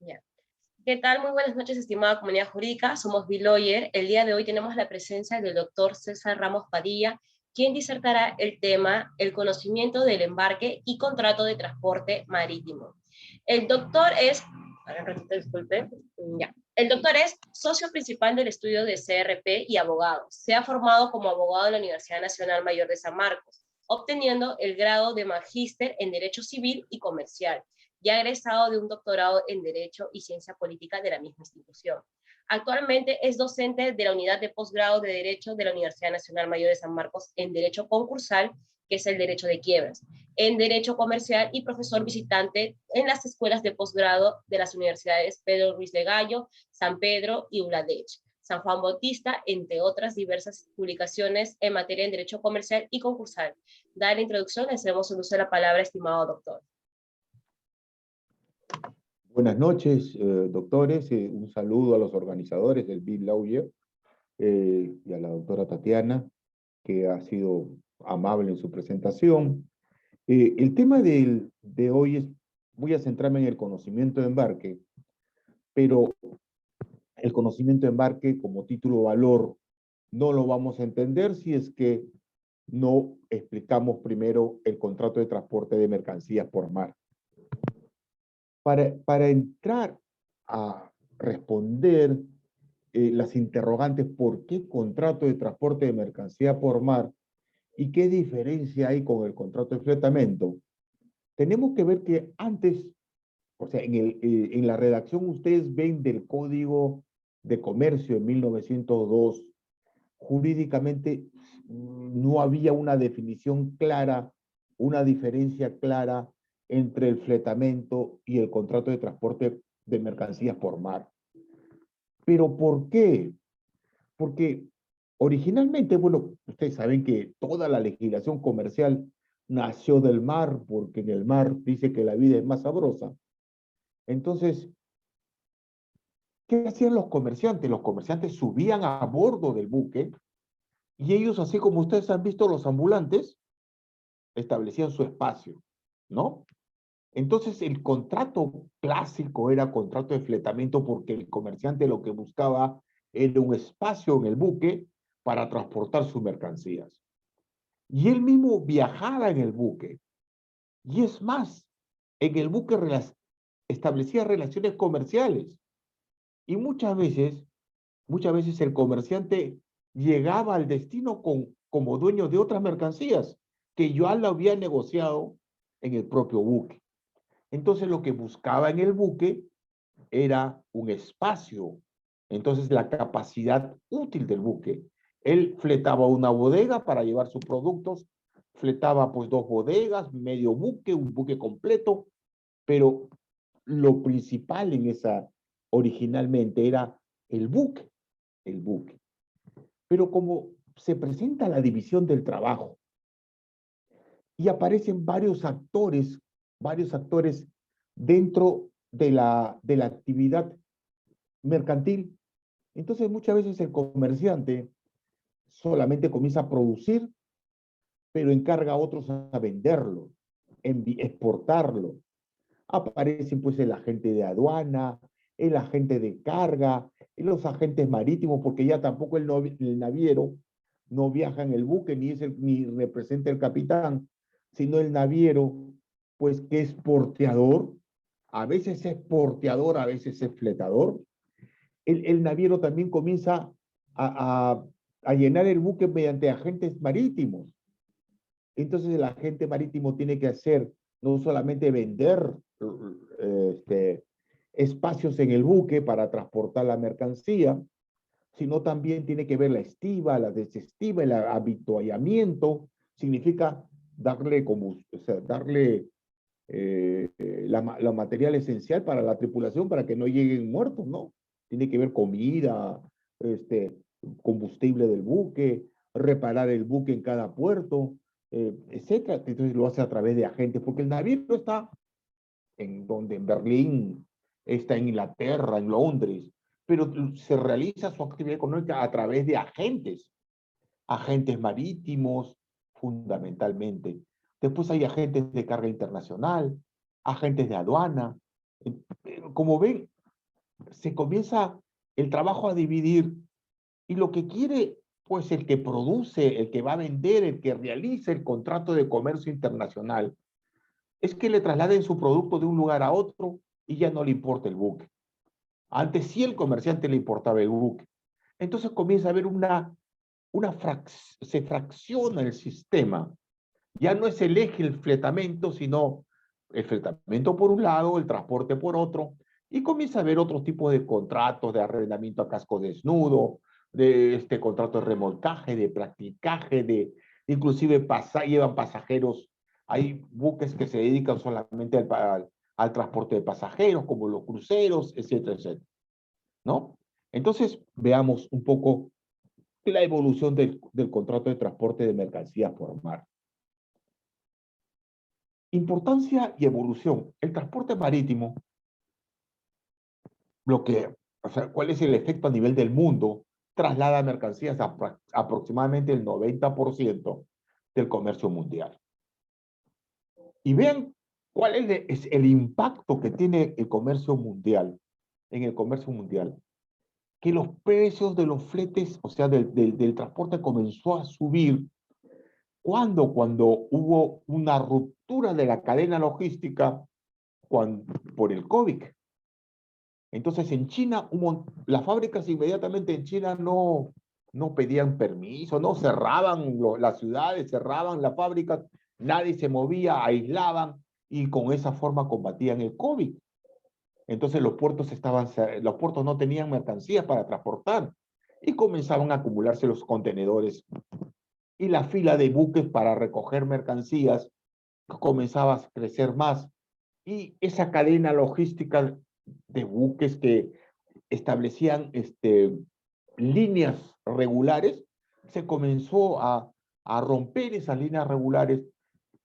Ya. ¿Qué tal? Muy buenas noches, estimada comunidad jurídica. Somos Biloyer. El día de hoy tenemos la presencia del doctor César Ramos Padilla, quien disertará el tema el conocimiento del embarque y contrato de transporte marítimo. El doctor es, a ver, un ratito, disculpe, ya. El doctor es socio principal del estudio de CRP y abogado. Se ha formado como abogado en la Universidad Nacional Mayor de San Marcos, obteniendo el grado de magíster en Derecho Civil y Comercial, y ha egresado de un doctorado en Derecho y Ciencia Política de la misma institución. Actualmente es docente de la Unidad de Posgrado de Derecho de la Universidad Nacional Mayor de San Marcos en Derecho Concursal, que es el Derecho de Quiebras, en Derecho Comercial y profesor visitante en las escuelas de posgrado de las universidades Pedro Ruiz de Gallo, San Pedro y ULADECH, San Juan Bautista, entre otras diversas publicaciones en materia de Derecho Comercial y Concursal. Dada la introducción, le cedemos el uso de la palabra, estimado doctor. Buenas noches, doctores. Un saludo a los organizadores del Biloyer y a la doctora Tatiana, que ha sido amable en su presentación. El tema de hoy es, voy a centrarme en el conocimiento de embarque, pero el conocimiento de embarque como título valor no lo vamos a entender si es que no explicamos primero el contrato de transporte de mercancías por mar. Para entrar a responder las interrogantes, ¿por qué contrato de transporte de mercancía por mar? ¿Y qué diferencia hay con el contrato de fletamento? Tenemos que ver que antes, o sea, en la redacción ustedes ven del Código de Comercio en 1902, jurídicamente no había una definición clara, una diferencia clara entre el fletamento y el contrato de transporte de mercancías por mar. ¿Pero por qué? Porque originalmente, bueno, ustedes saben que toda la legislación comercial nació del mar, porque en el mar dice que la vida es más sabrosa. Entonces, ¿qué hacían los comerciantes? Los comerciantes subían a bordo del buque y ellos, así como ustedes han visto los ambulantes, establecían su espacio, ¿no? Entonces, el contrato clásico era contrato de fletamento porque el comerciante lo que buscaba era un espacio en el buque para transportar sus mercancías. Y él mismo viajaba en el buque. Y es más, en el buque establecía relaciones comerciales. Y muchas veces el comerciante llegaba al destino como dueño de otras mercancías que ya lo había negociado en el propio buque. Entonces lo que buscaba en el buque era un espacio. Entonces la capacidad útil del buque. Él fletaba una bodega para llevar sus productos, fletaba pues 2 bodegas, medio buque, un buque completo, pero lo principal en esa originalmente era el buque, el buque. Pero como se presenta la división del trabajo y aparecen varios actores dentro de la actividad mercantil, entonces muchas veces el comerciante solamente comienza a producir, pero encarga a otros a venderlo, exportarlo. Aparecen pues el agente de aduana, el agente de carga, los agentes marítimos, porque ya tampoco el naviero no viaja en el buque, ni representa el capitán, sino el naviero, pues que es porteador, a veces es porteador, a veces es fletador. El naviero también comienza a, a, a llenar el buque mediante agentes marítimos. Entonces el agente marítimo tiene que hacer no solamente vender espacios en el buque para transportar la mercancía, sino también tiene que ver la estiva, la desestiva, el habituallamiento. Significa darle, o sea, darle la material esencial para la tripulación para que no lleguen muertos, ¿no? Tiene que ver comida, combustible del buque, reparar el buque en cada puerto, etcétera. Entonces lo hace a través de agentes, porque el navío está en Berlín, está en Inglaterra, en Londres, pero se realiza su actividad económica a través de agentes marítimos, fundamentalmente. Después hay agentes de carga internacional, agentes de aduana. Como ven, se comienza el trabajo a dividir y lo que quiere, pues el que produce, el que va a vender, el que realiza el contrato de comercio internacional, es que le trasladen su producto de un lugar a otro y ya no le importa el buque. Antes sí el comerciante le importaba el buque. Entonces comienza a haber se fracciona el sistema. Ya no es el eje el fletamento, sino el fletamento por un lado, el transporte por otro, y comienza a haber otros tipos de contratos de arrendamiento a casco desnudo, de contrato de remolcaje, de practicaje, inclusive llevan pasajeros. Hay buques que se dedican solamente al transporte de pasajeros, como los cruceros, etcétera, etcétera, ¿no? Entonces, veamos un poco la evolución del contrato de transporte de mercancías por mar. Importancia y evolución. El transporte marítimo, o sea, ¿cuál es el efecto a nivel del mundo? Traslada mercancías a aproximadamente el 90% del comercio mundial. Y vean cuál es el impacto que tiene el comercio mundial, en el comercio mundial. Que los precios de los fletes, o sea, del transporte comenzó a subir. Cuando hubo una ruptura de la cadena logística por el COVID. Entonces en China, las fábricas inmediatamente en China no pedían permiso, no cerraban las ciudades, cerraban las fábricas, nadie se movía, aislaban y con esa forma combatían el COVID. Entonces los puertos no tenían mercancías para transportar y comenzaban a acumularse los contenedores y la fila de buques para recoger mercancías comenzaba a crecer más y esa cadena logística de buques que establecían líneas regulares, se comenzó a romper esas líneas regulares,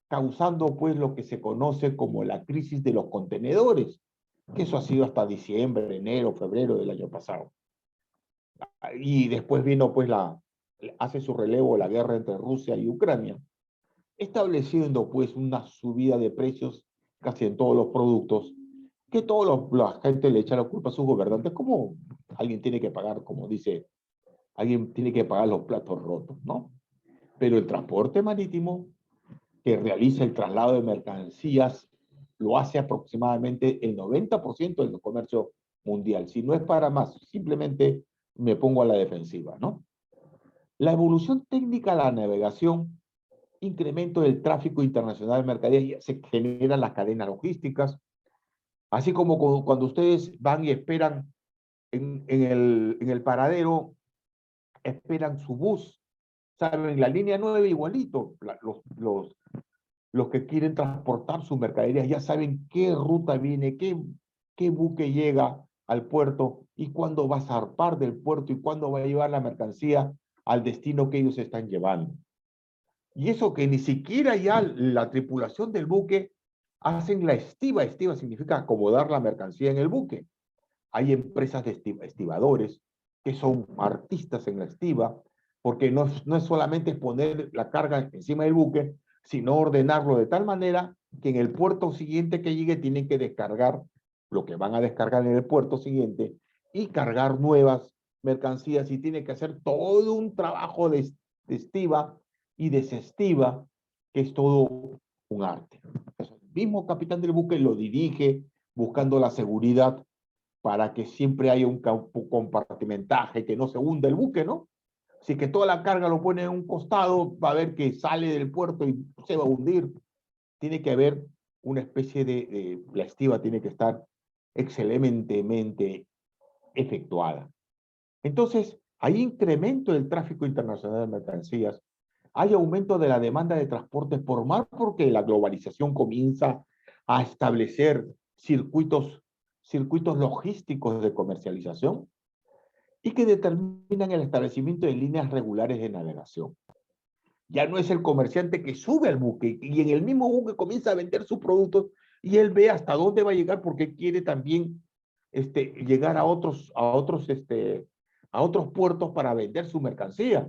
causando pues lo que se conoce como la crisis de los contenedores, que eso ha sido hasta diciembre, enero, febrero del año pasado. Y después vino pues hace su relevo la guerra entre Rusia y Ucrania, estableciendo pues una subida de precios casi en todos los productos, que la gente le echa la culpa a sus gobernantes, como alguien tiene que pagar, como dice, alguien tiene que pagar los platos rotos, ¿no? Pero el transporte marítimo que realiza el traslado de mercancías lo hace aproximadamente el 90% del comercio mundial. Si no es para más, simplemente me pongo a la defensiva, ¿no? La evolución técnica de la navegación, incremento del tráfico internacional de mercaderías, se generan las cadenas logísticas, así como cuando ustedes van y esperan en el paradero, esperan su bus, saben, la línea 9 igualito, los que quieren transportar sus mercaderías ya saben qué ruta viene, qué buque llega al puerto y cuándo va a zarpar del puerto y cuándo va a llevar la mercancía al destino que ellos están llevando. Y eso que ni siquiera ya la tripulación del buque hacen la estiba. Estiba significa acomodar la mercancía en el buque. Hay empresas de estibadores que son artistas en la estiba, porque no es solamente poner la carga encima del buque, sino ordenarlo de tal manera que en el puerto siguiente que llegue tienen que descargar lo que van a descargar en el puerto siguiente y cargar nuevas mercancías y tiene que hacer todo un trabajo de estiba y desestiva, que es todo un arte. El mismo capitán del buque lo dirige buscando la seguridad para que siempre haya un compartimentaje, que no se hunda el buque, ¿no? Si que toda la carga lo pone en un costado, va a ver que sale del puerto y se va a hundir. Tiene que haber una especie la estiba tiene que estar excelentemente efectuada. Entonces, hay incremento del tráfico internacional de mercancías, hay aumento de la demanda de transportes por mar porque la globalización comienza a establecer circuitos logísticos de comercialización y que determinan el establecimiento de líneas regulares de navegación. Ya no es el comerciante que sube al buque y en el mismo buque comienza a vender sus productos y él ve hasta dónde va a llegar porque quiere también llegar a otros puertos para vender su mercancía,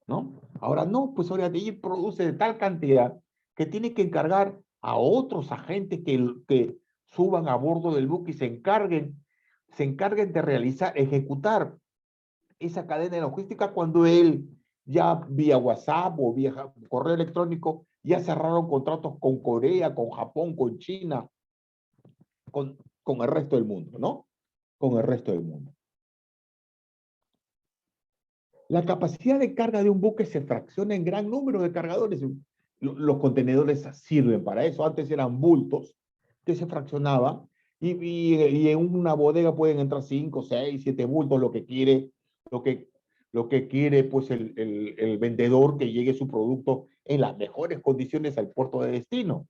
¿no? Ahora no, pues ahora de ahí produce de tal cantidad que tiene que encargar a otros agentes que suban a bordo del buque y se encarguen se encarguen de ejecutar esa cadena logística cuando él ya vía WhatsApp o vía correo electrónico ya cerraron contratos con Corea, con Japón, con China, con el resto del mundo, ¿no? Con el resto del mundo. La capacidad de carga de un buque se fracciona en gran número de cargadores. Los contenedores sirven para eso. Antes eran bultos que se fraccionaban y en una bodega pueden entrar 5, 6, 7 bultos, lo que, lo que quiere pues el vendedor que llegue su producto en las mejores condiciones al puerto de destino.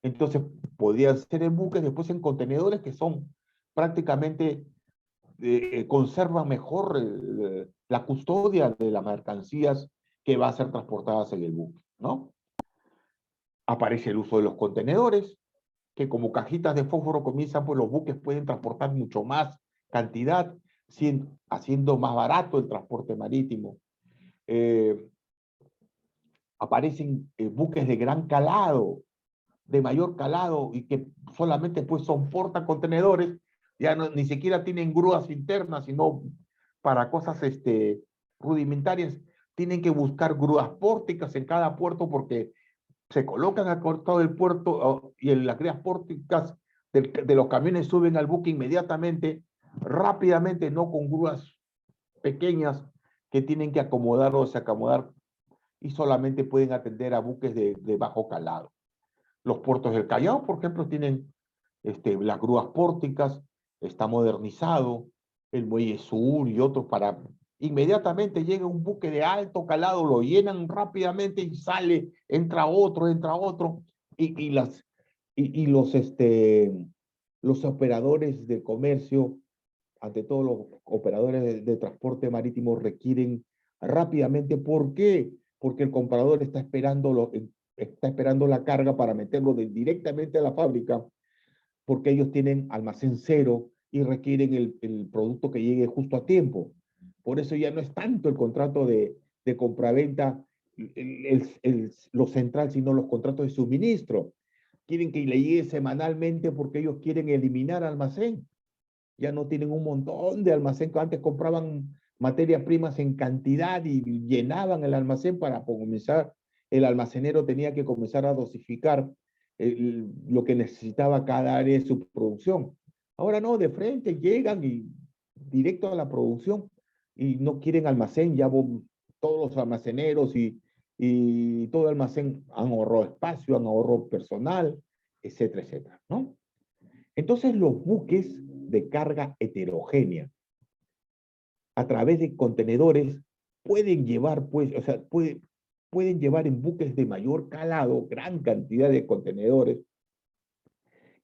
Entonces, podrían ser en buques, después en contenedores que son prácticamente, conservan mejor la custodia de las mercancías que va a ser transportadas en el buque, ¿no? Aparece el uso de los contenedores, que como cajitas de fósforo comienzan, pues los buques pueden transportar mucho más cantidad, haciendo más barato el transporte marítimo. Aparecen buques de gran calado, de mayor calado, y que solamente pues son portacontenedores, ya no, ni siquiera tienen grúas internas, sino para cosas rudimentarias, tienen que buscar grúas pórticas en cada puerto porque se colocan al costado del puerto y en las grúas pórticas de los camiones suben al buque inmediatamente, rápidamente, no con grúas pequeñas que tienen que acomodar y solamente pueden atender a buques de bajo calado. Los puertos del Callao, por ejemplo, tienen las grúas pórticas, está modernizado, el Muelle Sur y otros para inmediatamente llega un buque de alto calado, lo llenan rápidamente y sale, entra otro, y los operadores de comercio, ante todo los operadores de transporte marítimo requieren rápidamente. ¿Por qué? Porque el comprador está esperando la carga para meterlo directamente a la fábrica, porque ellos tienen almacén cero y requieren el producto que llegue justo a tiempo. Por eso ya no es tanto el contrato de compraventa lo central, sino los contratos de suministro. Quieren que le llegue semanalmente porque ellos quieren eliminar almacén. Ya no tienen un montón de almacén. Antes compraban materias primas en cantidad y llenaban el almacén para comenzar. El almacenero tenía que comenzar a dosificar lo que necesitaba cada área de su producción. Ahora no, de frente llegan y directo a la producción y no quieren almacén. Ya todos los almaceneros y todo el almacén han ahorrado espacio, han ahorrado personal, etcétera, etcétera, ¿no? Entonces los buques de carga heterogénea a través de contenedores pueden llevar, pues, o sea, pueden llevar en buques de mayor calado gran cantidad de contenedores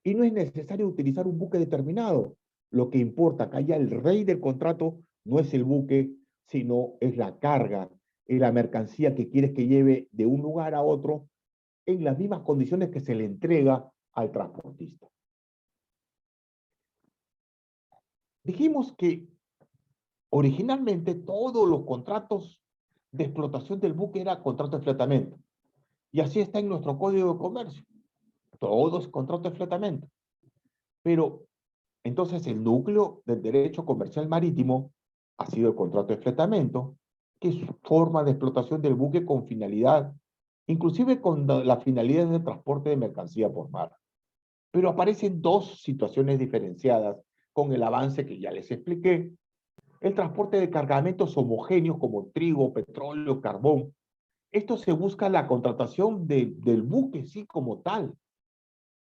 y no es necesario utilizar un buque determinado. Lo que importa acá ya el rey del contrato no es el buque, sino es la carga, es la mercancía que quieres que lleve de un lugar a otro en las mismas condiciones que se le entrega al transportista. Dijimos que originalmente todos los contratos de explotación del buque era contrato de fletamento. Y así está en nuestro Código de Comercio. Todo es contrato de fletamento. Pero entonces el núcleo del derecho comercial marítimo ha sido el contrato de fletamento, que es forma de explotación del buque con finalidad, inclusive con la finalidad de transporte de mercancía por mar. Pero aparecen dos situaciones diferenciadas con el avance que ya les expliqué. El transporte de cargamentos homogéneos como trigo, petróleo, carbón. Esto se busca la contratación del buque, sí, como tal.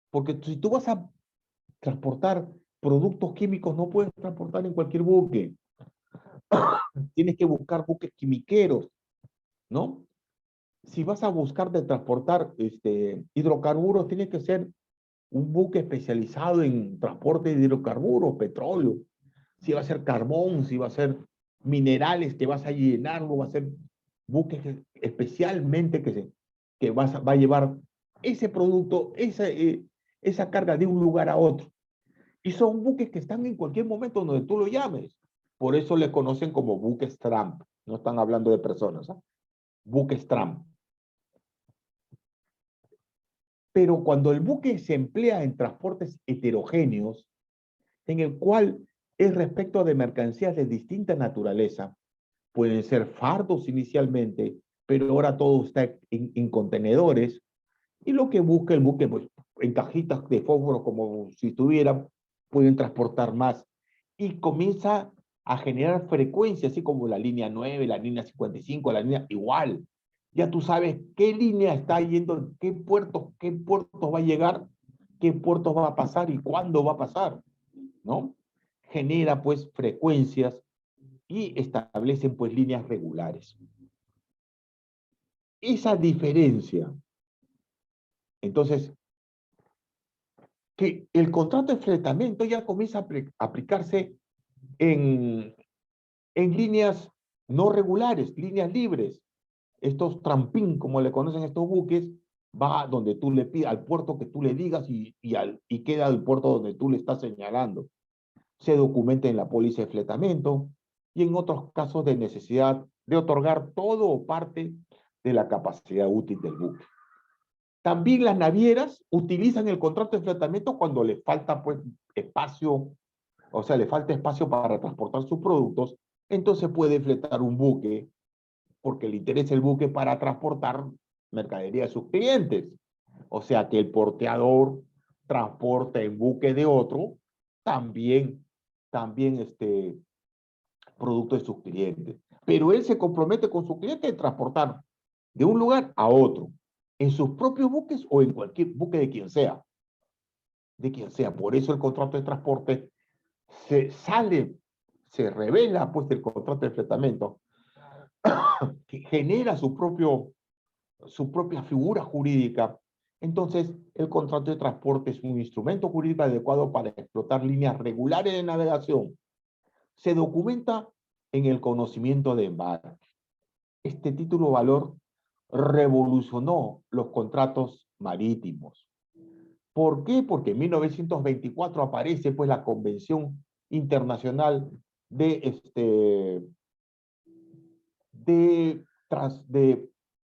Porque si tú vas a transportar productos químicos, no puedes transportar en cualquier buque. Tienes que buscar buques quimiqueros, ¿no? Si vas a buscar de transportar hidrocarburos, tiene que ser un buque especializado en transporte de hidrocarburos, petróleo. Si va a ser carbón, si va a ser minerales que vas a llenarlo, va a ser buques especialmente que va a llevar ese producto, esa carga de un lugar a otro. Y son buques que están en cualquier momento donde tú lo llames. Por eso le conocen como buques tramp. No están hablando de personas, ¿eh? Buques tramp. Pero cuando el buque se emplea en transportes heterogéneos, en el cual es respecto de mercancías de distinta naturaleza. Pueden ser fardos inicialmente, pero ahora todo está en contenedores. Y lo que busca el buque, pues en cajitas de fósforo, como si estuviera, pueden transportar más. Y comienza a generar frecuencia, así como la línea 9, la línea 55, la línea igual. Ya tú sabes qué línea está yendo, qué puertos va a llegar, qué puertos va a pasar y cuándo va a pasar, ¿no? Genera pues frecuencias y establecen pues líneas regulares. Esa diferencia, entonces, que el contrato de fletamento ya comienza a aplicarse en, en líneas no regulares, líneas libres. Estos trampín, como le conocen estos buques, va donde tú le pidas, al puerto que tú le digas y queda al puerto donde tú le estás señalando. Se documenta en la póliza de fletamento y en otros casos de necesidad de otorgar todo o parte de la capacidad útil del buque. También las navieras utilizan el contrato de fletamento cuando le falta pues espacio, o sea, le falta espacio para transportar sus productos, entonces puede fletar un buque porque le interesa el buque para transportar mercadería de sus clientes. O sea, que el porteador transporta en buque de otro también producto de sus clientes. Pero él se compromete con su cliente a transportar de un lugar a otro, en sus propios buques o en cualquier buque de quien sea. De quien sea. Por eso el contrato de transporte se revela pues el contrato de fletamento, que genera su propia figura jurídica. Entonces, el contrato de transporte es un instrumento jurídico adecuado para explotar líneas regulares de navegación. Se documenta en el conocimiento de embarque. Este título valor revolucionó los contratos marítimos. ¿Por qué? Porque en 1924 aparece pues la Convención Internacional de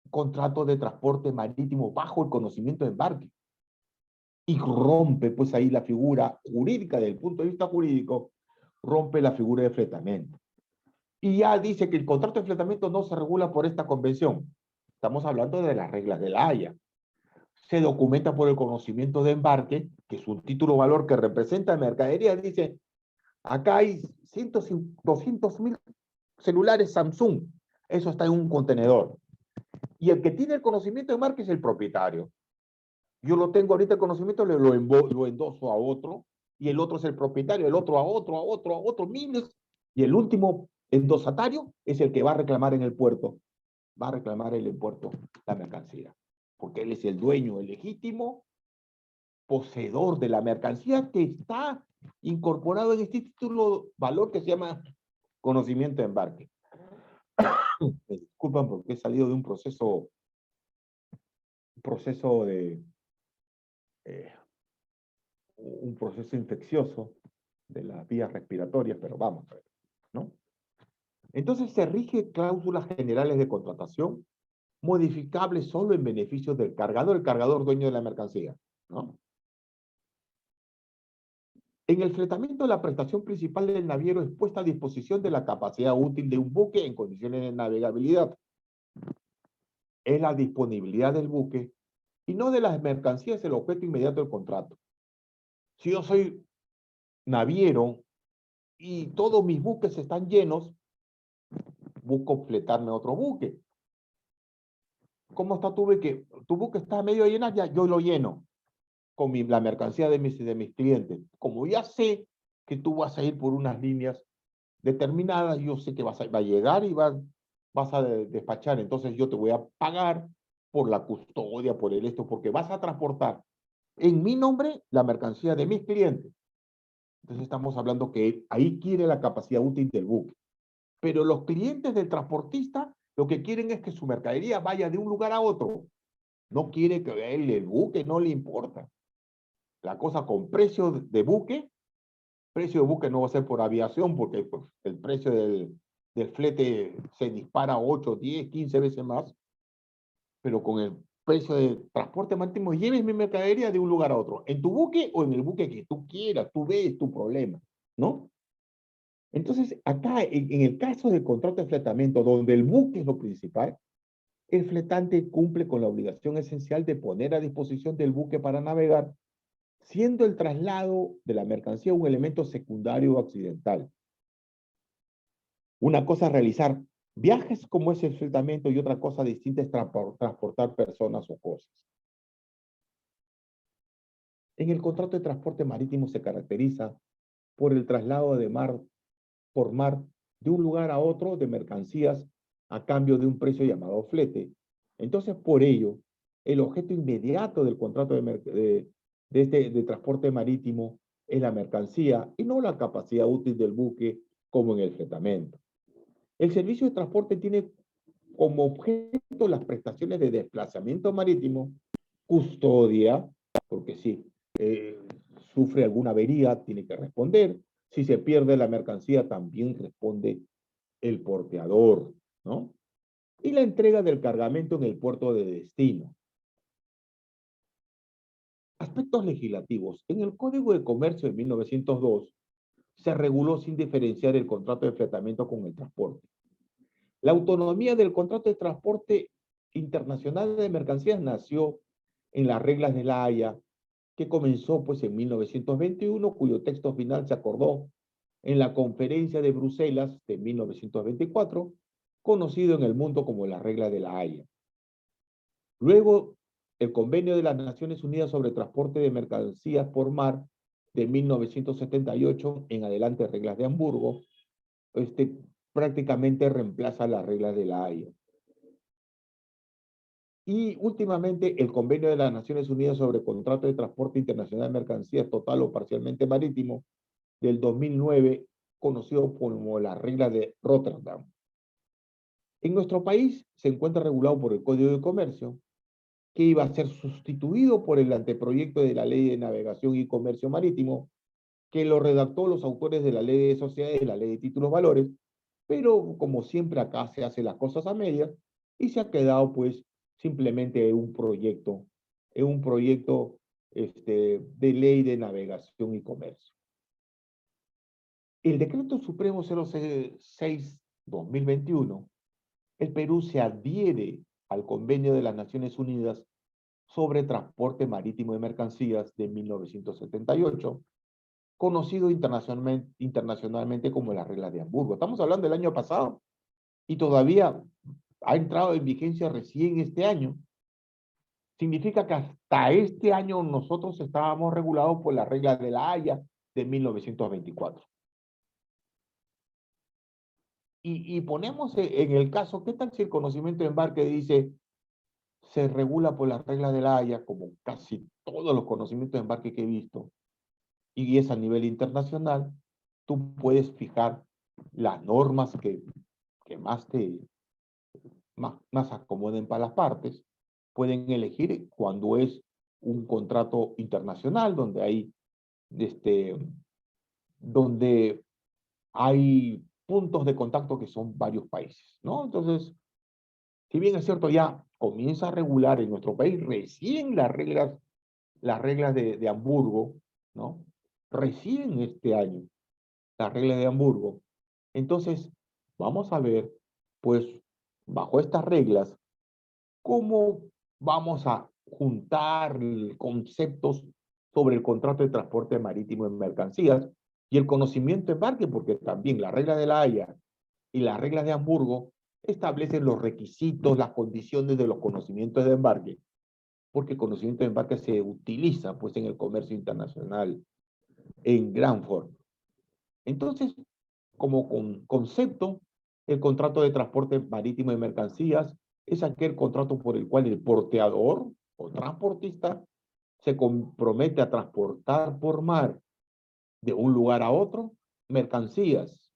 contrato de transporte marítimo bajo el conocimiento de embarque. Y rompe pues ahí la figura jurídica, desde el punto de vista jurídico, rompe la figura de fletamento. Y ya dice que el contrato de fletamento no se regula por esta convención. Estamos hablando de las reglas de la Haya. Se documenta por el conocimiento de embarque, que es un título valor que representa mercadería. Dice, acá hay 200.000 celulares Samsung. Eso está en un contenedor. Y el que tiene el conocimiento de embarque es el propietario. Yo lo tengo ahorita el conocimiento, lo endoso a otro, y el otro es el propietario, el otro a otro, a otro, miles. Y el último endosatario es el que va a reclamar en el puerto. Va a reclamar en el puerto la mercancía. Porque él es el dueño, el legítimo poseedor de la mercancía que está incorporado en este título valor que se llama conocimiento de embarque. Me disculpan porque he salido de un proceso eh, un proceso infeccioso de las vías respiratorias, pero vamos a ver, ¿no? Entonces se rige cláusulas generales de contratación modificables solo en beneficio del cargador dueño de la mercancía, ¿no? En el fletamiento, la prestación principal del naviero es puesta a disposición de la capacidad útil de un buque en condiciones de navegabilidad. Es la disponibilidad del buque y no de las mercancías el objeto inmediato del contrato. Si yo soy naviero y todos mis buques están llenos, busco fletarme otro buque. ¿Cómo está tu buque? Tu buque está medio lleno, ya yo lo lleno con la mercancía de mis clientes. Como ya sé que tú vas a ir por unas líneas determinadas, yo sé que va a llegar y vas a despachar, entonces yo te voy a pagar por la custodia, por el esto, porque vas a transportar en mi nombre la mercancía de mis clientes. Entonces estamos hablando que ahí quiere la capacidad útil del buque. Pero los clientes del transportista lo que quieren es que su mercadería vaya de un lugar a otro. No quiere que el buque no le importa. La cosa con precio de buque no va a ser por aviación, porque pues, el precio del flete se dispara 8, 10, 15 veces más, pero con el precio de transporte marítimo, lleves mi mercadería de un lugar a otro, en tu buque o en el buque que tú quieras, tú ves tu problema, ¿no? Entonces, acá, en el caso del contrato de fletamiento, donde el buque es lo principal, el fletante cumple con la obligación esencial de poner a disposición del buque para navegar, siendo el traslado de la mercancía un elemento secundario o accidental. Una cosa es realizar viajes como es el fletamiento y otra cosa distinta es transportar personas o cosas. En el contrato de transporte marítimo se caracteriza por el traslado por mar de un lugar a otro de mercancías a cambio de un precio llamado flete. Entonces, por ello, el objeto inmediato del contrato de transporte marítimo es la mercancía y no la capacidad útil del buque como en el fletamento. El servicio de transporte tiene como objeto las prestaciones de desplazamiento marítimo, custodia, porque si sufre alguna avería, tiene que responder. Si se pierde la mercancía, también responde el porteador, ¿no? Y la entrega del cargamento en el puerto de destino. Aspectos legislativos. En el Código de Comercio de 1902 se reguló sin diferenciar el contrato de fletamiento con el transporte. La autonomía del contrato de transporte internacional de mercancías nació en las reglas de la Haya, que comenzó pues en 1921, cuyo texto final se acordó en la Conferencia de Bruselas de 1924, conocido en el mundo como la regla de la Haya. Luego, el Convenio de las Naciones Unidas sobre Transporte de Mercancías por Mar de 1978, en adelante reglas de Hamburgo, prácticamente reemplaza las reglas de la Haya. Y últimamente el Convenio de las Naciones Unidas sobre Contrato de Transporte Internacional de Mercancías total o parcialmente marítimo del 2009, conocido como la regla de Rotterdam. En nuestro país se encuentra regulado por el Código de Comercio, que iba a ser sustituido por el anteproyecto de la Ley de Navegación y Comercio Marítimo, que lo redactó los autores de la Ley de Sociedades y la Ley de Títulos Valores, pero como siempre acá se hacen las cosas a medias y se ha quedado pues simplemente en un proyecto de ley de navegación y comercio. El Decreto Supremo 006/2021, el Perú se adhiere al Convenio de las Naciones Unidas sobre Transporte Marítimo de Mercancías de 1978, conocido internacionalmente como la regla de Hamburgo. Estamos hablando del año pasado y todavía ha entrado en vigencia recién este año. Significa que hasta este año nosotros estábamos regulados por la regla de la Haya de 1924. Y ponemos en el caso, ¿qué tal si el conocimiento de embarque dice se regula por las reglas de la Haya, como casi todos los conocimientos de embarque que he visto, y es a nivel internacional? Tú puedes fijar las normas que más acomoden para las partes. Pueden elegir cuando es un contrato internacional donde hay puntos de contacto que son varios países, ¿no? Entonces, si bien es cierto, ya comienza a regular en nuestro país recién las reglas de Hamburgo, ¿no? Recién este año, las reglas de Hamburgo. Entonces, vamos a ver, pues, bajo estas reglas, cómo vamos a juntar conceptos sobre el contrato de transporte marítimo de mercancías y el conocimiento de embarque, porque también la regla de la Haya y las reglas de Hamburgo establecen los requisitos, las condiciones de los conocimientos de embarque, porque el conocimiento de embarque se utiliza pues en el comercio internacional en gran forma. Entonces, como concepto, el contrato de transporte marítimo de mercancías es aquel contrato por el cual el porteador o transportista se compromete a transportar por mar de un lugar a otro mercancías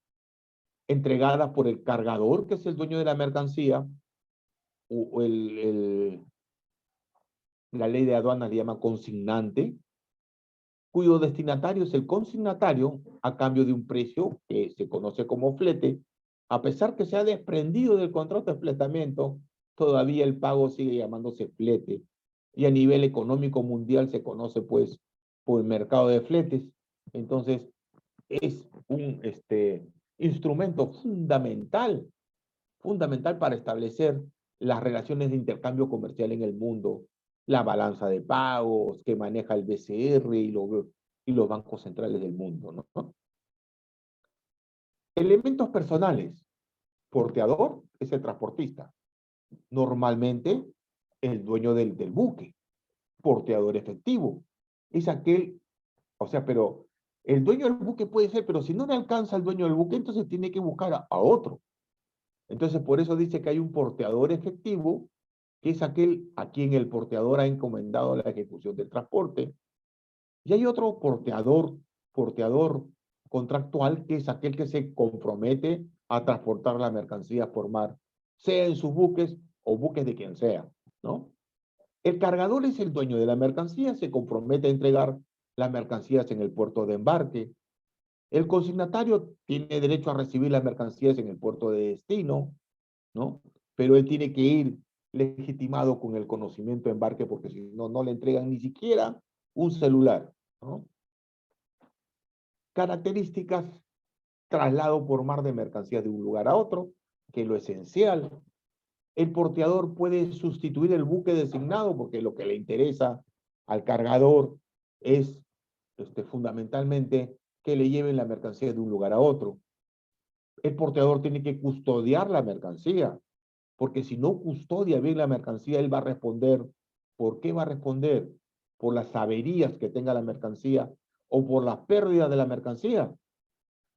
entregadas por el cargador, que es el dueño de la mercancía, o la ley de aduanas le llama consignante, cuyo destinatario es el consignatario a cambio de un precio que se conoce como flete. A pesar que se ha desprendido del contrato de fletamiento, todavía el pago sigue llamándose flete. Y a nivel económico mundial se conoce pues por el mercado de fletes. Entonces es instrumento fundamental para establecer las relaciones de intercambio comercial en el mundo, la balanza de pagos que maneja el BCR y los bancos centrales del mundo, ¿no? Elementos personales. Porteador es el transportista. Normalmente, el dueño del buque. Porteador efectivo es aquel, o sea, pero el dueño del buque puede ser, pero si no le alcanza el dueño del buque, entonces tiene que buscar a otro. Entonces, por eso dice que hay un porteador efectivo, que es aquel a quien el porteador ha encomendado la ejecución del transporte. Y hay otro porteador contractual, que es aquel que se compromete a transportar la mercancía por mar, sea en sus buques o buques de quien sea, ¿no? El cargador es el dueño de la mercancía, se compromete a entregar las mercancías en el puerto de embarque. El consignatario tiene derecho a recibir las mercancías en el puerto de destino, ¿no? Pero él tiene que ir legitimado con el conocimiento de embarque, porque si no, no le entregan ni siquiera un celular, ¿no? Características: traslado por mar de mercancías de un lugar a otro, que es lo esencial. El porteador puede sustituir el buque designado, porque lo que le interesa al cargador es fundamentalmente que le lleven la mercancía de un lugar a otro. El porteador tiene que custodiar la mercancía, porque si no custodia bien la mercancía, él va a responder. ¿Por qué va a responder? Por las averías que tenga la mercancía o por la pérdida de la mercancía.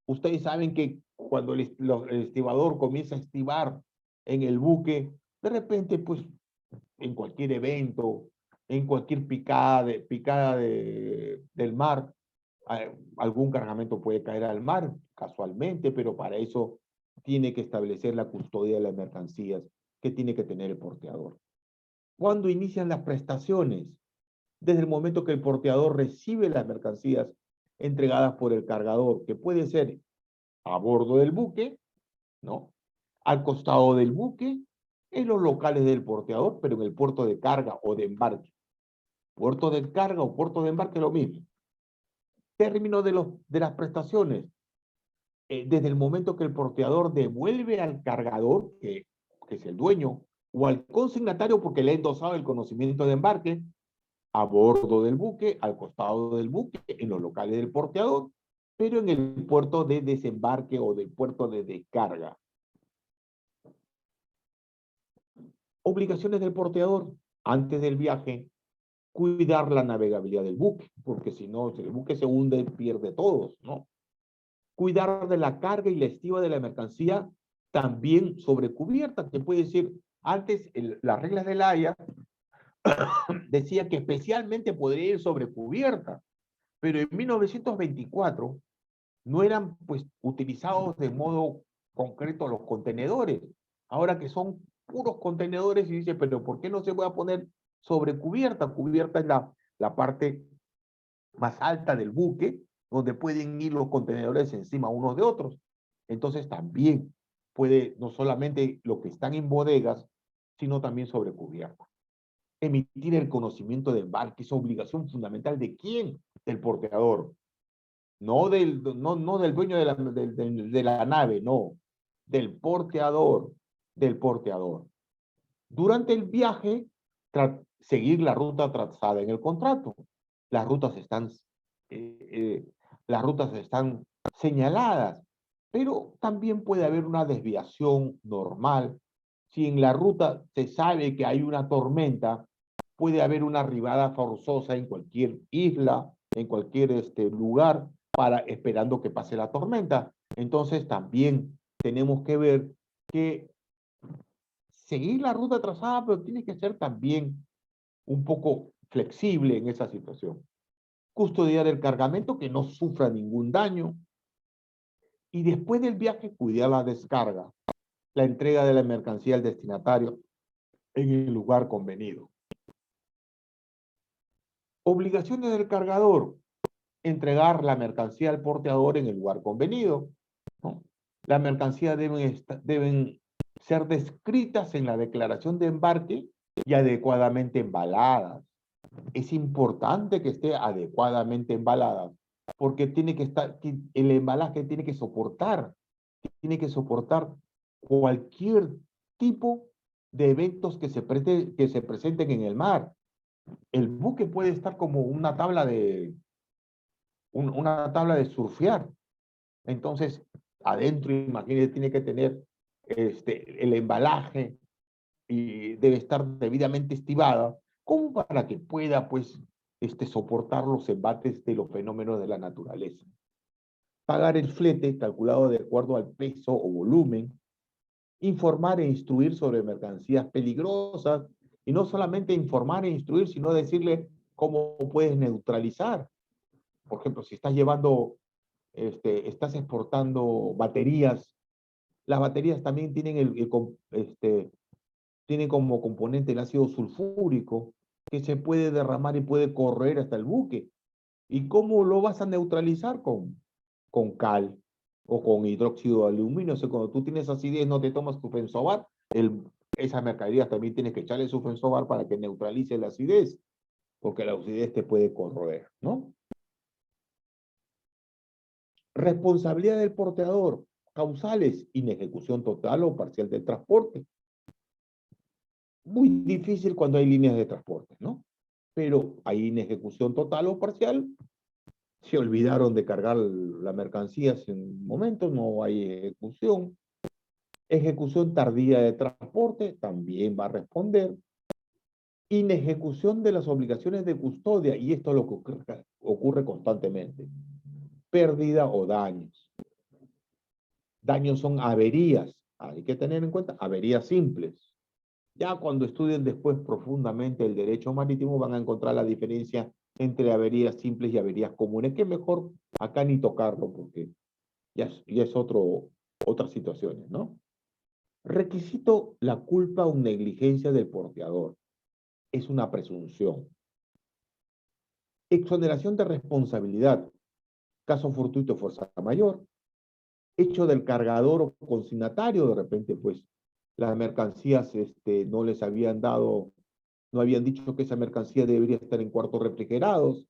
Ustedes saben que cuando el estibador comienza a estibar en el buque, de repente, pues, en cualquier evento, en cualquier picada del mar, algún cargamento puede caer al mar casualmente, pero para eso tiene que establecer la custodia de las mercancías que tiene que tener el porteador. ¿Cuándo inician las prestaciones? Desde el momento que el porteador recibe las mercancías entregadas por el cargador, que puede ser a bordo del buque, ¿no? Al costado del buque, en los locales del porteador, pero en el puerto de carga o de embarque. Puerto de carga o puerto de embarque, lo mismo. Término de las prestaciones. Desde el momento que el porteador devuelve al cargador, que es el dueño, o al consignatario, porque le ha endosado el conocimiento de embarque, a bordo del buque, al costado del buque, en los locales del porteador, pero en el puerto de desembarque o del puerto de descarga. Obligaciones del porteador: antes del viaje, cuidar la navegabilidad del buque, porque si no, si el buque se hunde, pierde todos, ¿no? Cuidar de la carga y la estiva de la mercancía, también sobre cubierta, que puede decir, antes las reglas de la Haya decía que especialmente podría ir sobre cubierta, pero en 1924 no eran, pues, utilizados de modo concreto los contenedores. Ahora que son puros contenedores, y dice, pero ¿por qué no se puede poner sobre cubierta? Cubierta es la parte más alta del buque, donde pueden ir los contenedores encima unos de otros. Entonces también puede, no solamente lo que están en bodegas, sino también sobre cubierta. Emitir el conocimiento de embarque es obligación fundamental ¿de quién? Del porteador. No del dueño de la nave, no. Del porteador. Del porteador. Durante el viaje, seguir la ruta trazada en el contrato. Las rutas están, las rutas están señaladas, pero también puede haber una desviación normal. Si en la ruta se sabe que hay una tormenta, puede haber una arribada forzosa en cualquier isla, en cualquier lugar, esperando que pase la tormenta. Entonces también tenemos que ver que seguir la ruta trazada, pero tiene que ser también un poco flexible en esa situación. Custodiar el cargamento, que no sufra ningún daño. Y después del viaje, cuidar la descarga, la entrega de la mercancía al destinatario en el lugar convenido. Obligaciones del cargador: entregar la mercancía al porteador en el lugar convenido, ¿no? Las mercancías deben ser descritas en la declaración de embarque y adecuadamente embaladas. Es importante que esté adecuadamente embalada, porque tiene que estar, el embalaje tiene que soportar tiene que soportar cualquier tipo de eventos que que se presenten en el mar. El buque puede estar como una tabla una tabla de surfear. Entonces, adentro, imagínese, tiene que tener el embalaje y debe estar debidamente estibada, como para que pueda, pues, soportar los embates de los fenómenos de la naturaleza. Pagar el flete calculado de acuerdo al peso o volumen, informar e instruir sobre mercancías peligrosas, y no solamente informar e instruir, sino decirle cómo puedes neutralizar. Por ejemplo, si estás llevando, estás exportando baterías, las baterías también tienen tienen como componente el ácido sulfúrico, que se puede derramar y puede correr hasta el buque. ¿Y cómo lo vas a neutralizar? Con cal o con hidróxido de aluminio. O sea, cuando tú tienes acidez, no te tomas tu Fensobar, esas mercaderías también tienes que echarle su Fensobar para que neutralice la acidez, porque la acidez te puede corroer, ¿no? Responsabilidad del porteador, causales, inejecución total o parcial del transporte. Muy difícil cuando hay líneas de transporte, ¿no? Pero hay inejecución total o parcial. Se olvidaron de cargar la mercancía en un momento, no hay ejecución. Ejecución tardía de transporte, también va a responder. Inejecución de las obligaciones de custodia, y esto es lo que ocurre constantemente. Pérdida o daños. Daños son averías, hay que tener en cuenta averías simples. Ya cuando estudien después profundamente el derecho marítimo van a encontrar la diferencia entre averías simples y averías comunes, que mejor acá ni tocarlo porque ya es otras situaciones, ¿no? Requisito la culpa o negligencia del porteador. Es una presunción. Exoneración de responsabilidad. Caso fortuito, fuerza mayor. Hecho del cargador o consignatario, de repente, pues, las mercancías no les habían dado, no habían dicho que esa mercancía debería estar en cuartos refrigerados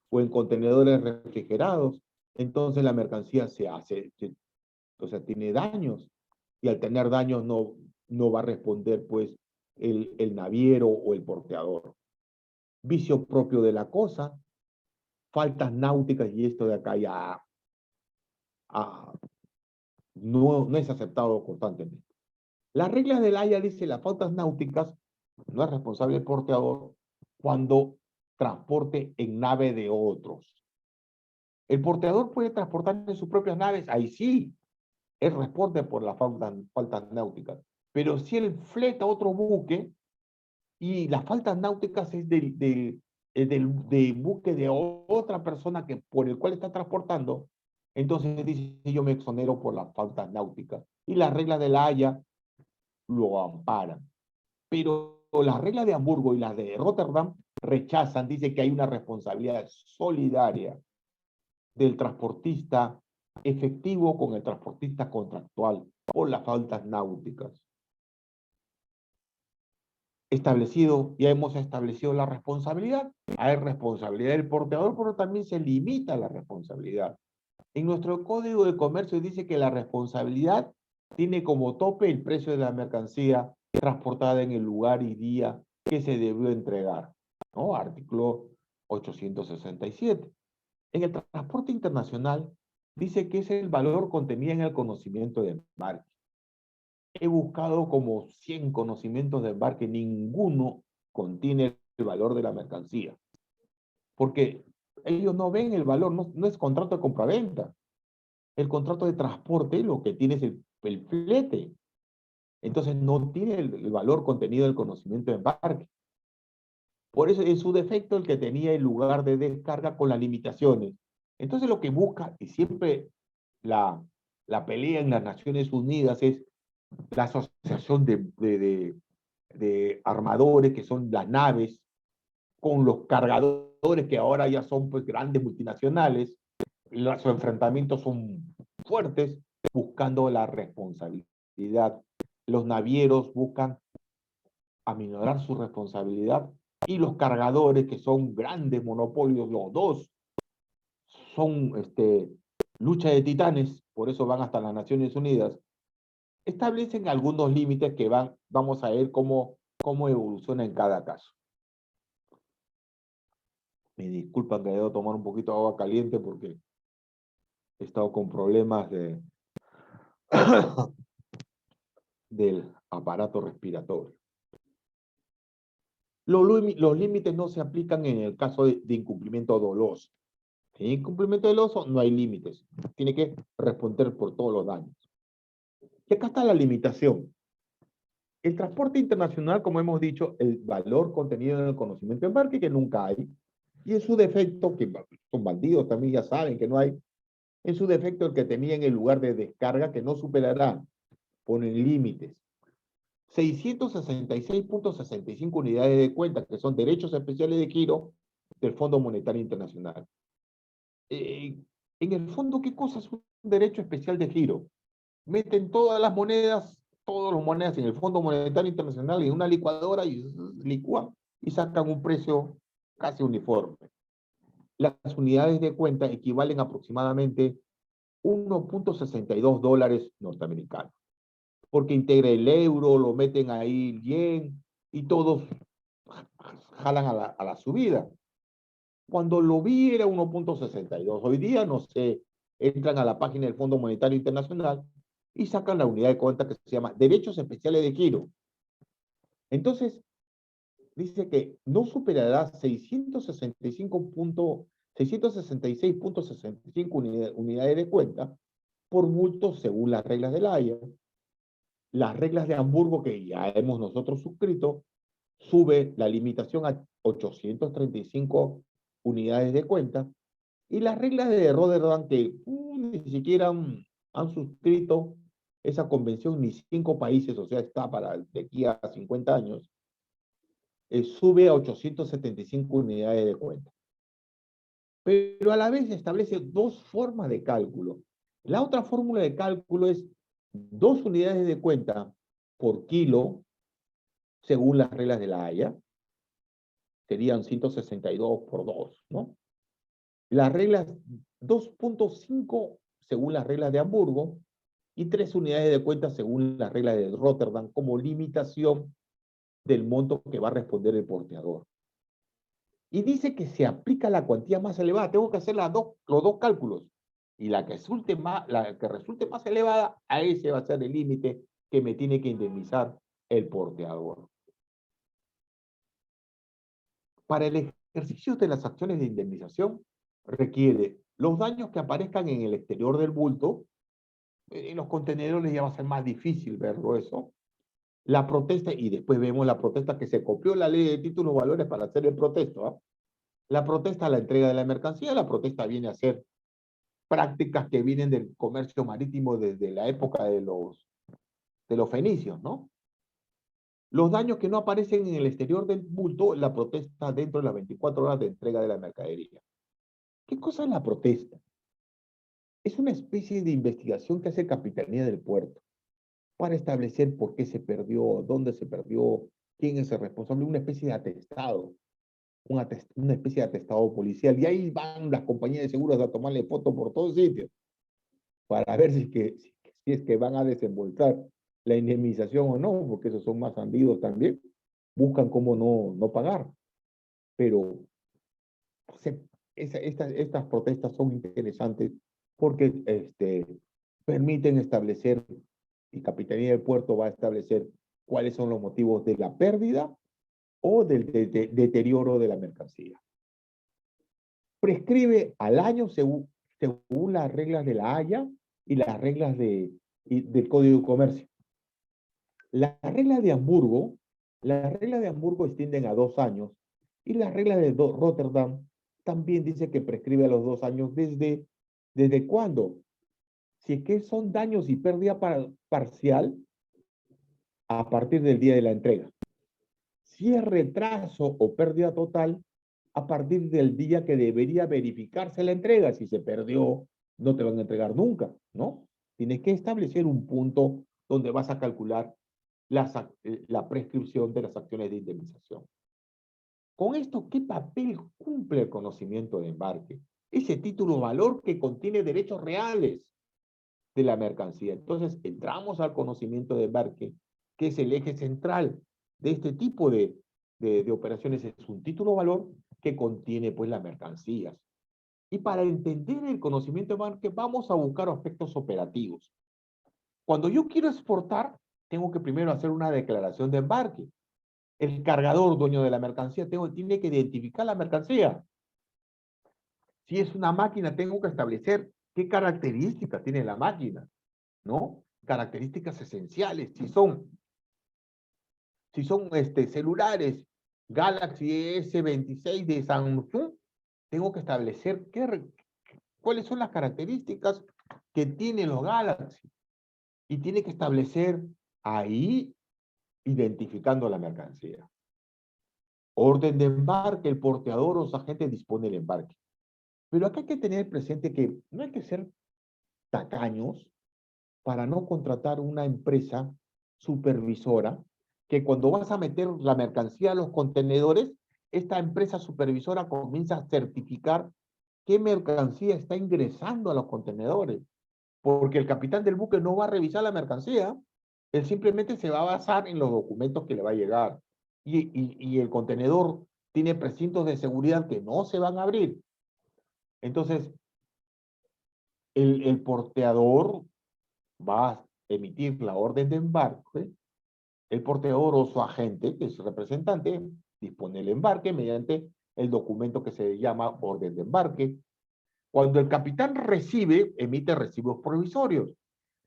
o en contenedores refrigerados. Entonces la mercancía o sea, tiene daños, y al tener daños no va a responder, pues, el naviero o el porteador. Vicio propio de la cosa, faltas náuticas, y esto de acá ya no es aceptado constantemente. Las reglas del Haya dice las faltas náuticas no es responsable el porteador cuando transporte en nave de otros. El porteador puede transportar en sus propias naves, ahí sí, él responde por las faltas náuticas. Pero si él fleta otro buque y las faltas náuticas es del buque de otra persona por el cual está transportando, entonces dice, yo me exonero por las faltas náuticas. Y las reglas de la Haya lo amparan. Pero las reglas de Hamburgo y las de Rotterdam rechazan, dice que hay una responsabilidad solidaria del transportista efectivo con el transportista contractual por las faltas náuticas. Ya hemos establecido la responsabilidad. Hay responsabilidad del porteador, pero también se limita la responsabilidad. En nuestro Código de Comercio dice que la responsabilidad tiene como tope el precio de la mercancía transportada en el lugar y día que se debió entregar, ¿no? Artículo 867. En el transporte internacional dice que es el valor contenido en el conocimiento de embarque. He buscado como 100 conocimientos de embarque, ninguno contiene el valor de la mercancía, porque ellos no ven el valor, no es contrato de compraventa. El contrato de transporte lo que tiene es el flete. Entonces no tiene el valor contenido del conocimiento de embarque. Por eso, en su defecto, el que tenía el lugar de descarga con las limitaciones. Entonces lo que busca, y siempre la pelea en las Naciones Unidas, es la asociación de armadores, que son las naves, con los cargadores, que ahora ya son, pues, grandes multinacionales. Los enfrentamientos son fuertes, buscando la responsabilidad. Los navieros buscan aminorar su responsabilidad, y los cargadores, que son grandes monopolios, los dos, son lucha de titanes, por eso van hasta las Naciones Unidas, establecen algunos límites que vamos a ver cómo evoluciona en cada caso. Me disculpan que debo tomar un poquito de agua caliente porque he estado con problemas del aparato respiratorio. Los límites no se aplican en el caso de incumplimiento doloso. En incumplimiento doloso no hay límites. Tiene que responder por todos los daños. Y acá está la limitación. El transporte internacional, como hemos dicho, el valor contenido en el conocimiento de embarque que nunca hay. Y en su defecto, que son bandidos también ya saben que no hay, en su defecto el que tenía en el lugar de descarga que no superará, ponen límites. 666.65 unidades de cuenta, que son derechos especiales de giro del Fondo Monetario Internacional. En el fondo, ¿qué cosa es un derecho especial de giro? Meten todas las monedas en el Fondo Monetario Internacional en una licuadora y licúan y sacan un precio casi uniforme. Las unidades de cuenta equivalen aproximadamente 1.62 dólares norteamericanos, porque integra el euro, lo meten ahí el yen y todos jalan a la subida. Cuando lo vi era 1.62. Hoy día, no sé, entran a la página del Fondo Monetario Internacional y sacan la unidad de cuenta que se llama Derechos Especiales de Giro. Entonces, dice que no superará 666.65 unidades de cuenta por multos según las reglas de la Haya. Las reglas de Hamburgo, que ya hemos nosotros suscrito, sube la limitación a 835 unidades de cuenta. Y las reglas de Rotterdam, que ni siquiera han suscrito esa convención ni 5 países, o sea, está para de aquí a 50 años, sube a 875 unidades de cuenta. Pero a la vez establece dos formas de cálculo. La otra fórmula de cálculo es 2 unidades de cuenta por kilo, según las reglas de la Haya. Serían 162 por 2, ¿no? Las reglas 2.5 según las reglas de Hamburgo y 3 unidades de cuenta según las reglas de Rotterdam como limitación del monto que va a responder el porteador. Y dice que se aplica la cuantía más elevada. Tengo que hacer los dos cálculos. Y la que resulte más elevada, a ese va a ser el límite que me tiene que indemnizar el porteador. Para el ejercicio de las acciones de indemnización, requiere los daños que aparezcan en el exterior del bulto. En los contenedores ya va a ser más difícil verlo eso. La protesta, y después vemos la protesta que se copió la ley de títulos valores para hacer el protesto. ¿Eh? La protesta a la entrega de la mercancía, la protesta viene a ser prácticas que vienen del comercio marítimo desde la época de los fenicios, ¿no? Los daños que no aparecen en el exterior del bulto, la protesta dentro de las 24 horas de entrega de la mercadería. ¿Qué cosa es la protesta? Es una especie de investigación que hace Capitanía del Puerto para establecer por qué se perdió, dónde se perdió, quién es el responsable, una especie de atestado, una especie de atestado policial. Y ahí van las compañías de seguros a tomarle fotos por todos sitios para ver si es que van a desembolsar la indemnización o no, porque esos son más bandidos también. Buscan cómo no pagar. Pero estas protestas son interesantes porque permiten establecer, y Capitanía del Puerto va a establecer cuáles son los motivos de la pérdida o del deterioro de la mercancía. Prescribe al año según las reglas de la Haya y las reglas del Código de Comercio. Las reglas de Hamburgo extienden a 2 años y las reglas de Rotterdam también dice que prescribe a los 2 años ¿desde cuándo? Si es que son daños y pérdida parcial a partir del día de la entrega. Si es retraso o pérdida total, a partir del día que debería verificarse la entrega. Si se perdió, no te van a entregar nunca, ¿no? Tienes que establecer un punto donde vas a calcular la prescripción de las acciones de indemnización. Con esto, ¿qué papel cumple el conocimiento de embarque? ese título valor que contiene derechos reales de la mercancía. Entonces, entramos al conocimiento de embarque, que es el eje central de este tipo de operaciones. Es un título valor que contiene, pues, las mercancías. Y para entender el conocimiento de embarque, vamos a buscar aspectos operativos. Cuando yo quiero exportar, tengo que primero hacer una declaración de embarque. El cargador, dueño de la mercancía, tiene que identificar la mercancía. Si es una máquina, tengo que establecer qué características tiene la máquina, ¿no? Características esenciales. Si son celulares Galaxy S26 de Samsung, tengo que establecer cuáles son las características que tienen los Galaxy. Y tiene que establecer ahí, identificando la mercancía. Orden de embarque, el porteador o su agente dispone del embarque. Pero acá hay que tener presente que no hay que ser tacaños para no contratar una empresa supervisora que cuando vas a meter la mercancía a los contenedores, esta empresa supervisora comienza a certificar qué mercancía está ingresando a los contenedores. Porque el capitán del buque no va a revisar la mercancía, él simplemente se va a basar en los documentos que le va a llegar. Y el contenedor tiene precintos de seguridad que no se van a abrir. Entonces, el porteador va a emitir la orden de embarque, el porteador o su agente, que es su representante, dispone el embarque mediante el documento que se llama orden de embarque. Cuando el capitán recibe, emite recibos provisorios.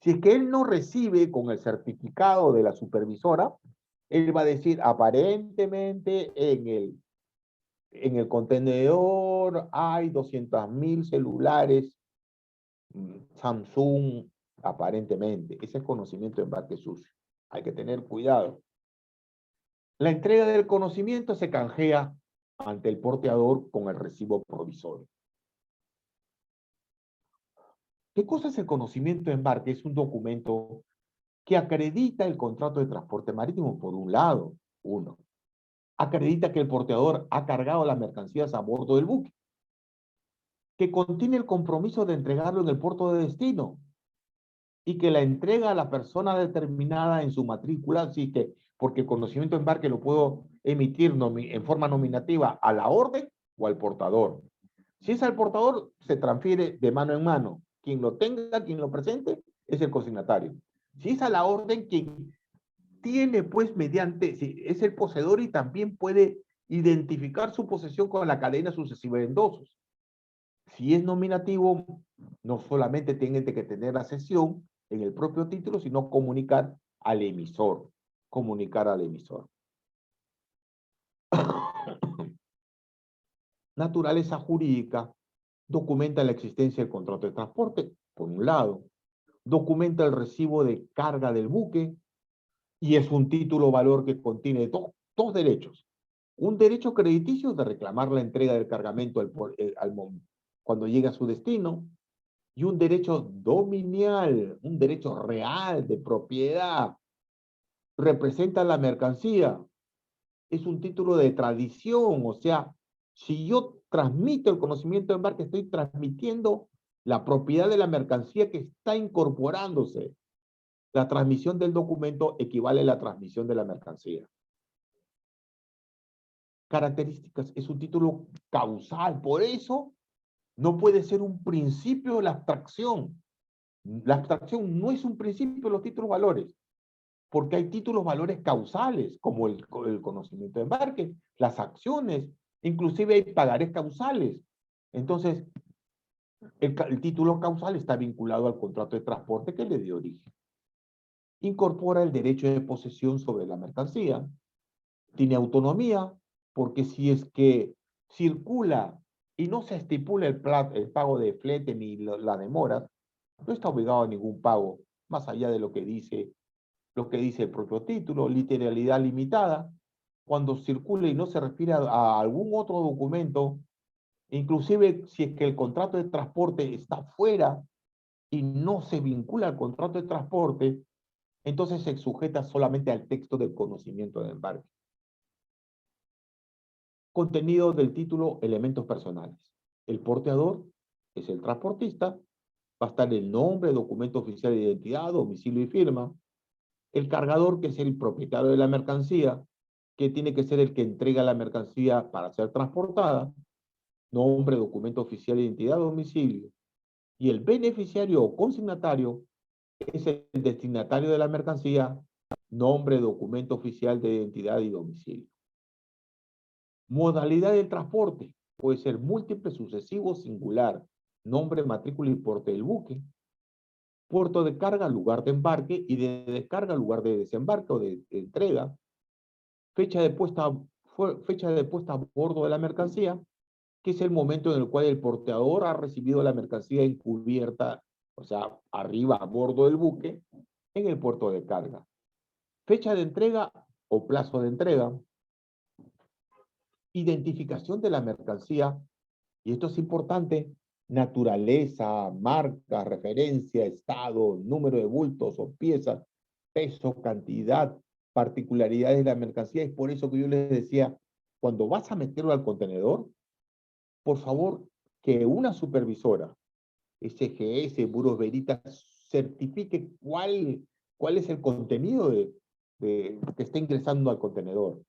Si es que él no recibe con el certificado de la supervisora, él va a decir, aparentemente en el contenedor hay 200.000 celulares Samsung, aparentemente. Ese es conocimiento de embarque sucio. Hay que tener cuidado. La entrega del conocimiento se canjea ante el porteador con el recibo provisorio. ¿Qué cosa es el conocimiento de embarque? Es un documento que acredita el contrato de transporte marítimo, por un lado, uno. Acredita que el porteador ha cargado las mercancías a bordo del buque. Que contiene el compromiso de entregarlo en el puerto de destino. Y que la entrega a la persona determinada en su matrícula, así que, porque el conocimiento de embarque lo puedo emitir en forma nominativa a la orden o al portador. Si es al portador, se transfiere de mano en mano. Quien lo tenga, quien lo presente, es el consignatario. Si es a la orden, quien tiene, pues, mediante, si es el poseedor y también puede identificar su posesión con la cadena sucesiva de endosos. Si es nominativo, no solamente tiene que tener la cesión en el propio título, sino comunicar al emisor. Comunicar al emisor. Naturaleza jurídica. Documenta la existencia del contrato de transporte, por un lado. Documenta el recibo de carga del buque y es un título valor que contiene dos derechos. Un derecho crediticio de reclamar la entrega del cargamento cuando llegue a su destino, y un derecho dominial, un derecho real de propiedad. Representa la mercancía. Es un título de tradición, o sea, si yo transmito el conocimiento de embarque, estoy transmitiendo la propiedad de la mercancía que está incorporándose. La transmisión del documento equivale a la transmisión de la mercancía. Características, es un título causal, por eso no puede ser un principio de la abstracción. La abstracción no es un principio de los títulos valores, porque hay títulos valores causales, como el conocimiento de embarque, las acciones, inclusive hay pagarés causales. Entonces, el título causal está vinculado al contrato de transporte que le dio origen. Incorpora el derecho de posesión sobre la mercancía, tiene autonomía, porque si es que circula y no se estipula el pago de flete ni la demora, no está obligado a ningún pago, más allá de lo que dice el propio título, literalidad limitada. Cuando circula y no se refiere a algún otro documento, inclusive si es que el contrato de transporte está fuera y no se vincula al contrato de transporte, entonces se sujeta solamente al texto del conocimiento de embarque. Contenido del título, elementos personales. El porteador es el transportista, va a estar el nombre, documento oficial de identidad, domicilio y firma. El cargador, que es el propietario de la mercancía, que tiene que ser el que entrega la mercancía para ser transportada, nombre, documento oficial de identidad, domicilio. Y el beneficiario o consignatario es el destinatario de la mercancía, nombre, documento oficial de identidad y domicilio. Modalidad del transporte puede ser múltiple, sucesivo, singular, nombre, matrícula y porte del buque. Puerto de carga, lugar de embarque, y de descarga, lugar de desembarque o de entrega. Fecha de puesta a bordo de la mercancía, que es el momento en el cual el porteador ha recibido la mercancía encubierta, o sea, arriba a bordo del buque, en el puerto de carga. Fecha de entrega o plazo de entrega. Identificación de la mercancía, y esto es importante: naturaleza, marca, referencia, estado, número de bultos o piezas, peso, cantidad, particularidades de la mercancía. Es por eso que yo les decía, cuando vas a meterlo al contenedor, por favor, que una supervisora, SGS, Buros Veritas, certifique cuál es el contenido que está ingresando al contenedor.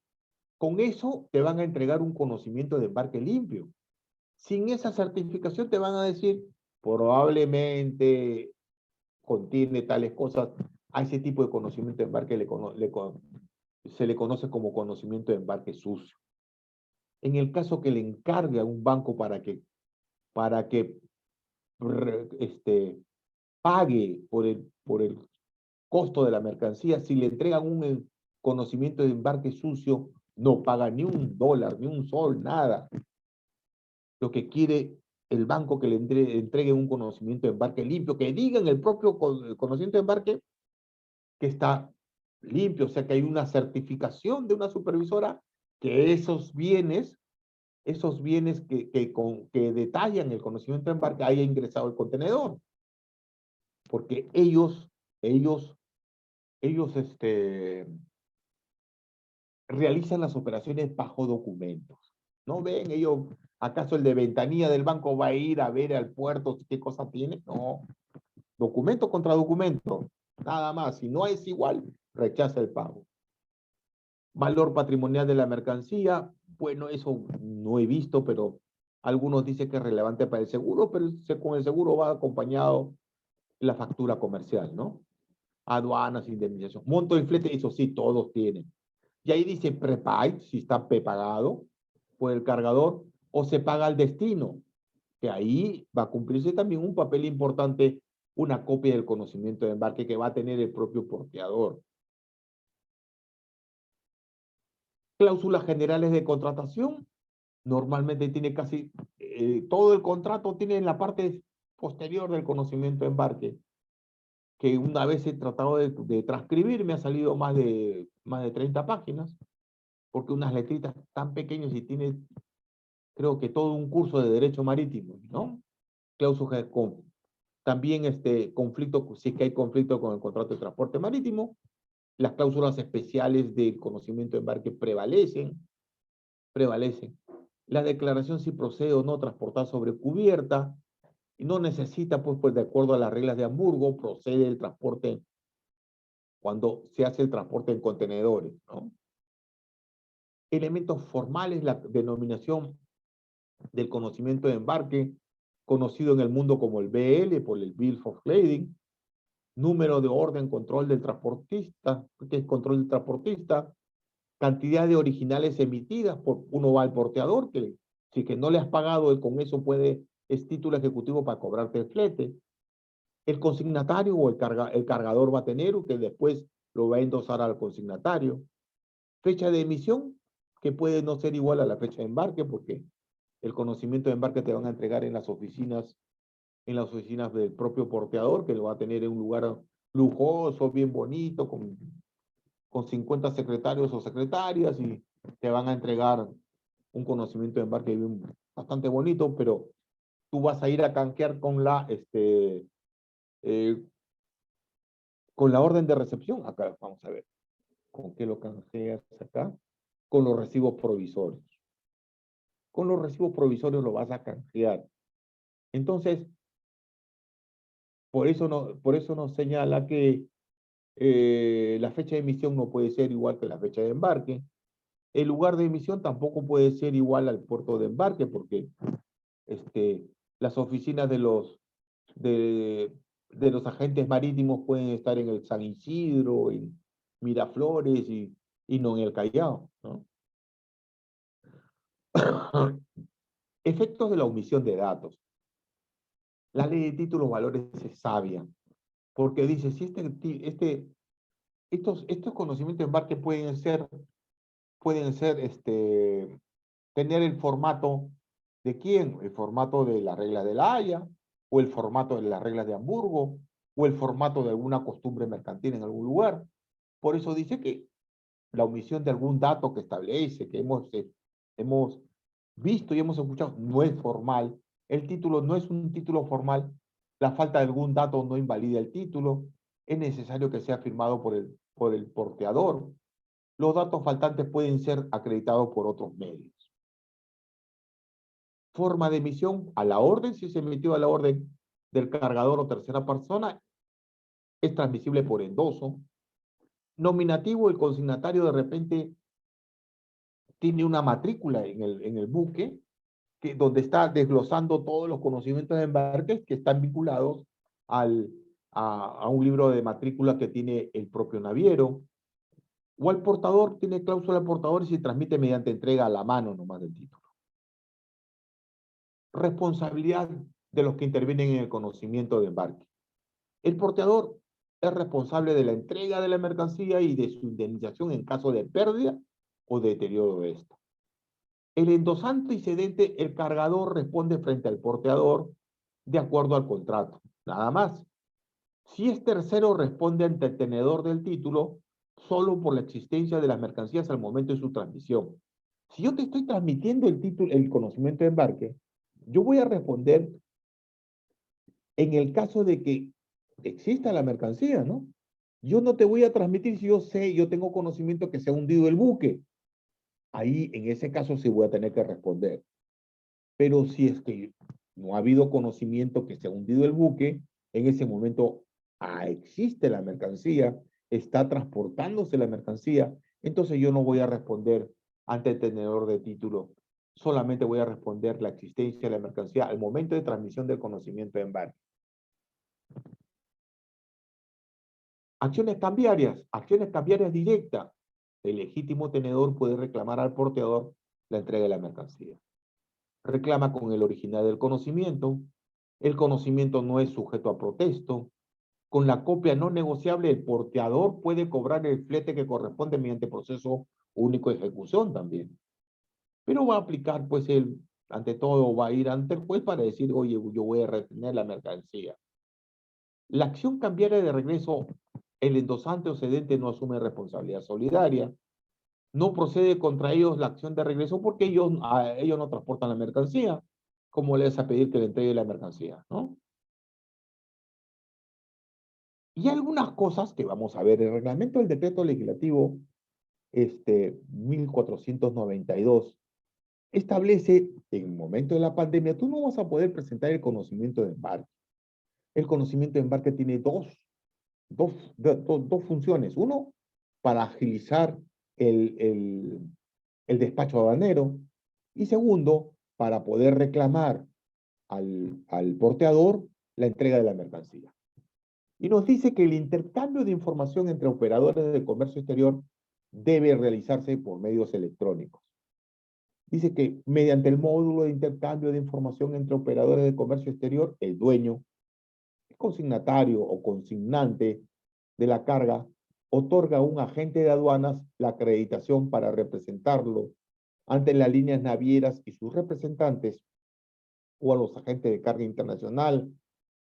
Con eso te van a entregar un conocimiento de embarque limpio. Sin esa certificación te van a decir, probablemente contiene tales cosas. A ese tipo de conocimiento de embarque se le conoce como conocimiento de embarque sucio. En el caso que le encargue a un banco para que pague por el costo de la mercancía, si le entregan un conocimiento de embarque sucio, no paga ni un dólar, ni un sol, nada. Lo que quiere el banco, que le entregue un conocimiento de embarque limpio, que diga en el propio conocimiento de embarque que está limpio, o sea, que hay una certificación de una supervisora que esos bienes que detallan el conocimiento de embarque haya ingresado al contenedor. Porque ellos realizan las operaciones bajo documentos. ¿No ven ellos? ¿Acaso el de ventanilla del banco va a ir a ver al puerto qué cosa tiene? No. Documento contra documento. Nada más. Si no es igual, rechaza el pago. Valor patrimonial de la mercancía. Bueno, eso no he visto, pero algunos dicen que es relevante para el seguro, pero con el seguro va acompañado la factura comercial, ¿no? Aduanas, indemnización. Monto de flete, eso sí, todos tienen. Y ahí dice prepaid, si está prepagado por el cargador, o se paga al destino, que ahí va a cumplirse también un papel importante, una copia del conocimiento de embarque que va a tener el propio porteador. Cláusulas generales de contratación, normalmente tiene casi todo el contrato tiene en la parte posterior del conocimiento de embarque, que una vez he tratado de transcribir, me ha salido más de 30 páginas, porque unas letritas tan pequeñas y tiene, creo que todo un curso de derecho marítimo, ¿no? Cláusulas también conflicto, si es que hay conflicto con el contrato de transporte marítimo, las cláusulas especiales del conocimiento de embarque prevalecen. La declaración si procede o no transportar sobre cubierta, y no necesita, pues de acuerdo a las reglas de Hamburgo, procede el transporte cuando se hace el transporte en contenedores, ¿no? Elementos formales, la denominación del conocimiento de embarque, conocido en el mundo como el BL, por el Bill of Lading, número de orden, control del transportista, que es control del transportista, cantidad de originales emitidas, uno va al porteador, que si que no le has pagado, con eso es título ejecutivo para cobrarte el flete. El consignatario o el cargador va a tener, que después lo va a endosar al consignatario. Fecha de emisión, que puede no ser igual a la fecha de embarque, porque el conocimiento de embarque te van a entregar en las oficinas del propio porteador, que lo va a tener en un lugar lujoso, bien bonito, con 50 secretarios o secretarias, y te van a entregar un conocimiento de embarque bastante bonito, pero tú vas a ir a canjear con la orden de recepción. Acá vamos a ver con qué lo canjeas acá. Con los recibos provisorios. Con los recibos provisorios lo vas a canjear. Entonces, por eso nos señala que la fecha de emisión no puede ser igual que la fecha de embarque. El lugar de emisión tampoco puede ser igual al puerto de embarque, porque las oficinas de los agentes marítimos pueden estar en el San Isidro, en Miraflores y no en el Callao, ¿no? Efectos de la omisión de datos. La ley de títulos valores es sabia, porque dice, si estos conocimientos de embarque pueden ser, tener el formato de quién, el formato de las reglas de la Haya, o el formato de las reglas de Hamburgo, o el formato de alguna costumbre mercantil en algún lugar. Por eso dice que la omisión de algún dato que establece, que hemos visto y hemos escuchado, no es formal. El título no es un título formal. La falta de algún dato no invalida el título. Es necesario que sea firmado por el porteador. Los datos faltantes pueden ser acreditados por otros medios. Forma de emisión a la orden, si se emitió a la orden del cargador o tercera persona, es transmisible por endoso. Nominativo, el consignatario de repente tiene una matrícula en el buque, donde está desglosando todos los conocimientos de embarques que están vinculados a un libro de matrícula que tiene el propio naviero, o al portador, tiene cláusula portador y se transmite mediante entrega a la mano nomás del título. Responsabilidad de los que intervienen en el conocimiento de embarque. El porteador es responsable de la entrega de la mercancía y de su indemnización en caso de pérdida o deterioro de esta. El endosante y cedente, el cargador responde frente al porteador de acuerdo al contrato, nada más. Si es tercero, responde ante el tenedor del título solo por la existencia de las mercancías al momento de su transmisión. Si yo te estoy transmitiendo el título, el conocimiento de embarque, yo voy a responder en el caso de que exista la mercancía, ¿no? Yo no te voy a transmitir si yo tengo conocimiento que se ha hundido el buque. Ahí, en ese caso, sí voy a tener que responder. Pero si es que no ha habido conocimiento que se ha hundido el buque, en ese momento existe la mercancía, está transportándose la mercancía, entonces yo no voy a responder ante el tenedor de título, solamente voy a responder la existencia de la mercancía al momento de transmisión del conocimiento de embarque. Acciones cambiarias directas. El legítimo tenedor puede reclamar al porteador la entrega de la mercancía. Reclama con el original del conocimiento. El conocimiento no es sujeto a protesto. Con la copia no negociable, el porteador puede cobrar el flete que corresponde mediante proceso único de ejecución también. Pero va a aplicar, pues, ante todo, va a ir ante el juez para decir, oye, yo voy a retener la mercancía. La acción cambiaria de regreso, el endosante o cedente no asume responsabilidad solidaria, no procede contra ellos la acción de regreso porque ellos no transportan la mercancía, como les a pedir que le entregue la mercancía, ¿no? Y algunas cosas que vamos a ver, el reglamento del decreto legislativo 1492 establece, en el momento de la pandemia, tú no vas a poder presentar el conocimiento de embarque. El conocimiento de embarque tiene dos funciones. Uno, para agilizar el despacho aduanero. Y segundo, para poder reclamar al porteador la entrega de la mercancía. Y nos dice que el intercambio de información entre operadores de comercio exterior debe realizarse por medios electrónicos. Dice que mediante el módulo de intercambio de información entre operadores de comercio exterior, el dueño, el consignatario o consignante de la carga otorga a un agente de aduanas la acreditación para representarlo ante las líneas navieras y sus representantes o a los agentes de carga internacional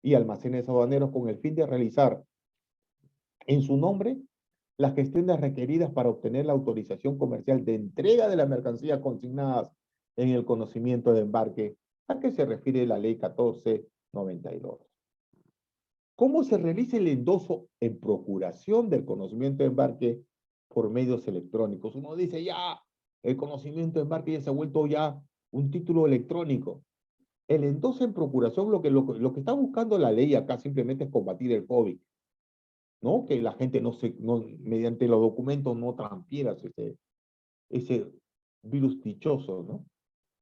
y almacenes aduaneros con el fin de realizar en su nombre las gestiones requeridas para obtener la autorización comercial de entrega de las mercancías consignadas en el conocimiento de embarque a que se refiere la ley 1492. ¿Cómo se realiza el endoso en procuración del conocimiento de embarque por medios electrónicos? Uno dice ya, el conocimiento de embarque ya se ha vuelto ya un título electrónico. El endoso en procuración, lo que está buscando la ley acá simplemente es combatir el COVID, ¿no? Que la gente mediante los documentos no transfiera ese virus dichoso, ¿no?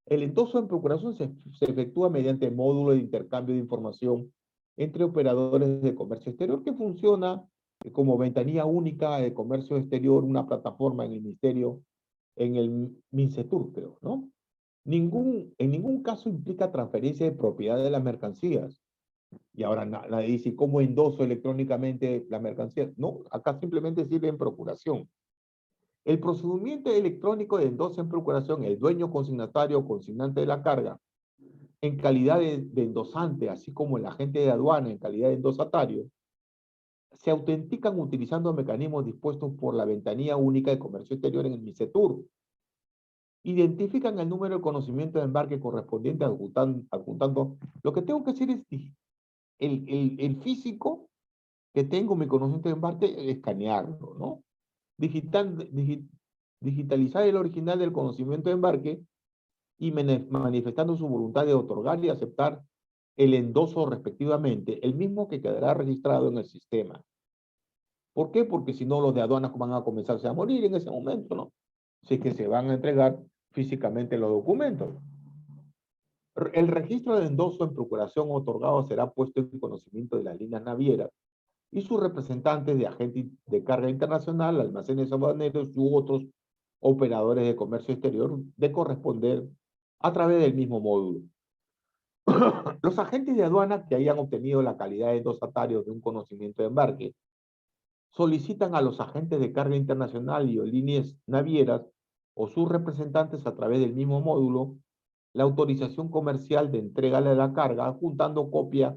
El endoso en procuración se efectúa mediante módulo de intercambio de información entre operadores de comercio exterior que funciona como ventanilla única de comercio exterior, una plataforma en el ministerio, en el MINCETUR, creo, ¿no? En ningún caso implica transferencia de propiedad de las mercancías. Y ahora nadie dice, ¿cómo endoso electrónicamente la mercancía? No, acá simplemente sirve en procuración. El procedimiento electrónico de endoso en procuración, el dueño consignatario o consignante de la carga, en calidad de endosante, así como el agente de aduana en calidad de endosatario, se autentican utilizando mecanismos dispuestos por la ventanilla única de comercio exterior en el MICETUR. Identifican el número de conocimiento de embarque correspondiente adjuntando. Lo que tengo que hacer es el físico que tengo, mi conocimiento de embarque, escanearlo, ¿no? Digitalizar el original del conocimiento de embarque y manifestando su voluntad de otorgar y aceptar el endoso respectivamente, el mismo que quedará registrado en el sistema. ¿Por qué? Porque si no, los de aduanas van a comenzarse a morir en ese momento, ¿no? Si es que se van a entregar físicamente los documentos. El registro de endoso en procuración otorgado será puesto en conocimiento de las líneas navieras y sus representantes de agentes de carga internacional, almacenes aduaneros u otros operadores de comercio exterior de corresponder a través del mismo módulo. Los agentes de aduana que hayan obtenido la calidad de endosatario de un conocimiento de embarque solicitan a los agentes de carga internacional y o líneas navieras o sus representantes a través del mismo módulo la autorización comercial de entrega de la carga juntando copia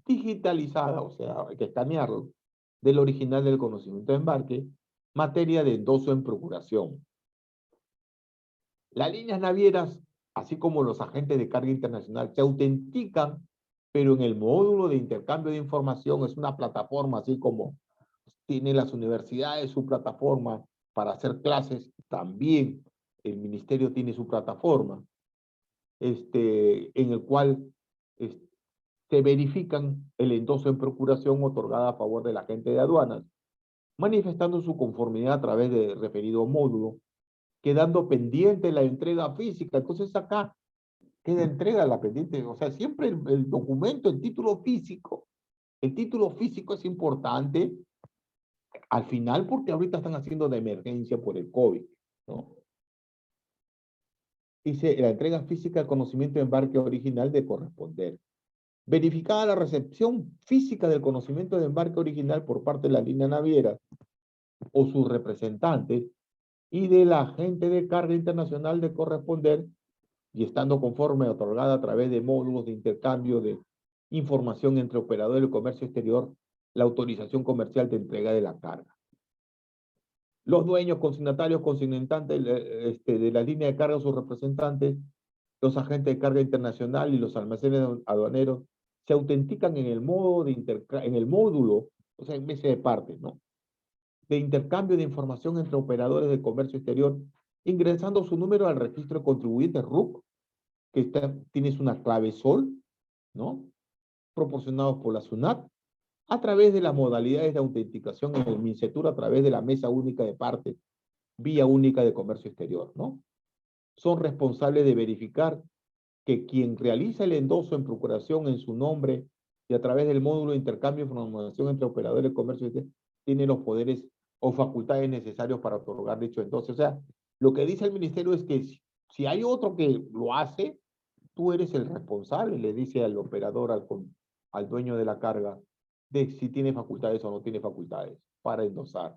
digitalizada, o sea, hay que escanearlo, del original del conocimiento de embarque, materia de endoso en procuración. Las líneas navieras, así como los agentes de carga internacional, se autentican, pero en el módulo de intercambio de información es una plataforma, así como tienen las universidades su plataforma para hacer clases, también el ministerio tiene su plataforma, en el cual se verifican el endoso en procuración otorgada a favor del agente de aduanas, manifestando su conformidad a través del referido módulo, quedando pendiente la entrega física. Entonces acá queda entrega la pendiente, o sea, siempre el documento, el título físico es importante al final porque ahorita están haciendo de emergencia por el COVID, ¿no? Dice, la entrega física del conocimiento de embarque original de corresponder. Verificada la recepción física del conocimiento de embarque original por parte de la línea naviera o sus representantes y del agente de carga internacional de corresponder y estando conforme otorgada a través de módulos de intercambio de información entre operadores de comercio exterior, la autorización comercial de entrega de la carga. Los dueños, consignatarios, consignantes de la línea de carga o sus representantes, los agentes de carga internacional y los almacenes aduaneros se autentican en el módulo, o sea, en vez de parte, ¿no? De intercambio de información entre operadores de comercio exterior, ingresando su número al registro de contribuyentes RUC, que tienes una clave SOL, ¿no? Proporcionados por la SUNAT, a través de las modalidades de autenticación en el MINCETUR, a través de la mesa única de partes, vía única de comercio exterior, ¿no? Son responsables de verificar que quien realiza el endoso en procuración en su nombre y a través del módulo de intercambio de información entre operadores de comercio exterior, tiene los poderes o facultades necesarios para otorgar dicho endoso. O sea, lo que dice el ministerio es que si hay otro que lo hace, tú eres el responsable, le dice al operador, al dueño de la carga, de si tiene facultades o no tiene facultades para endosar.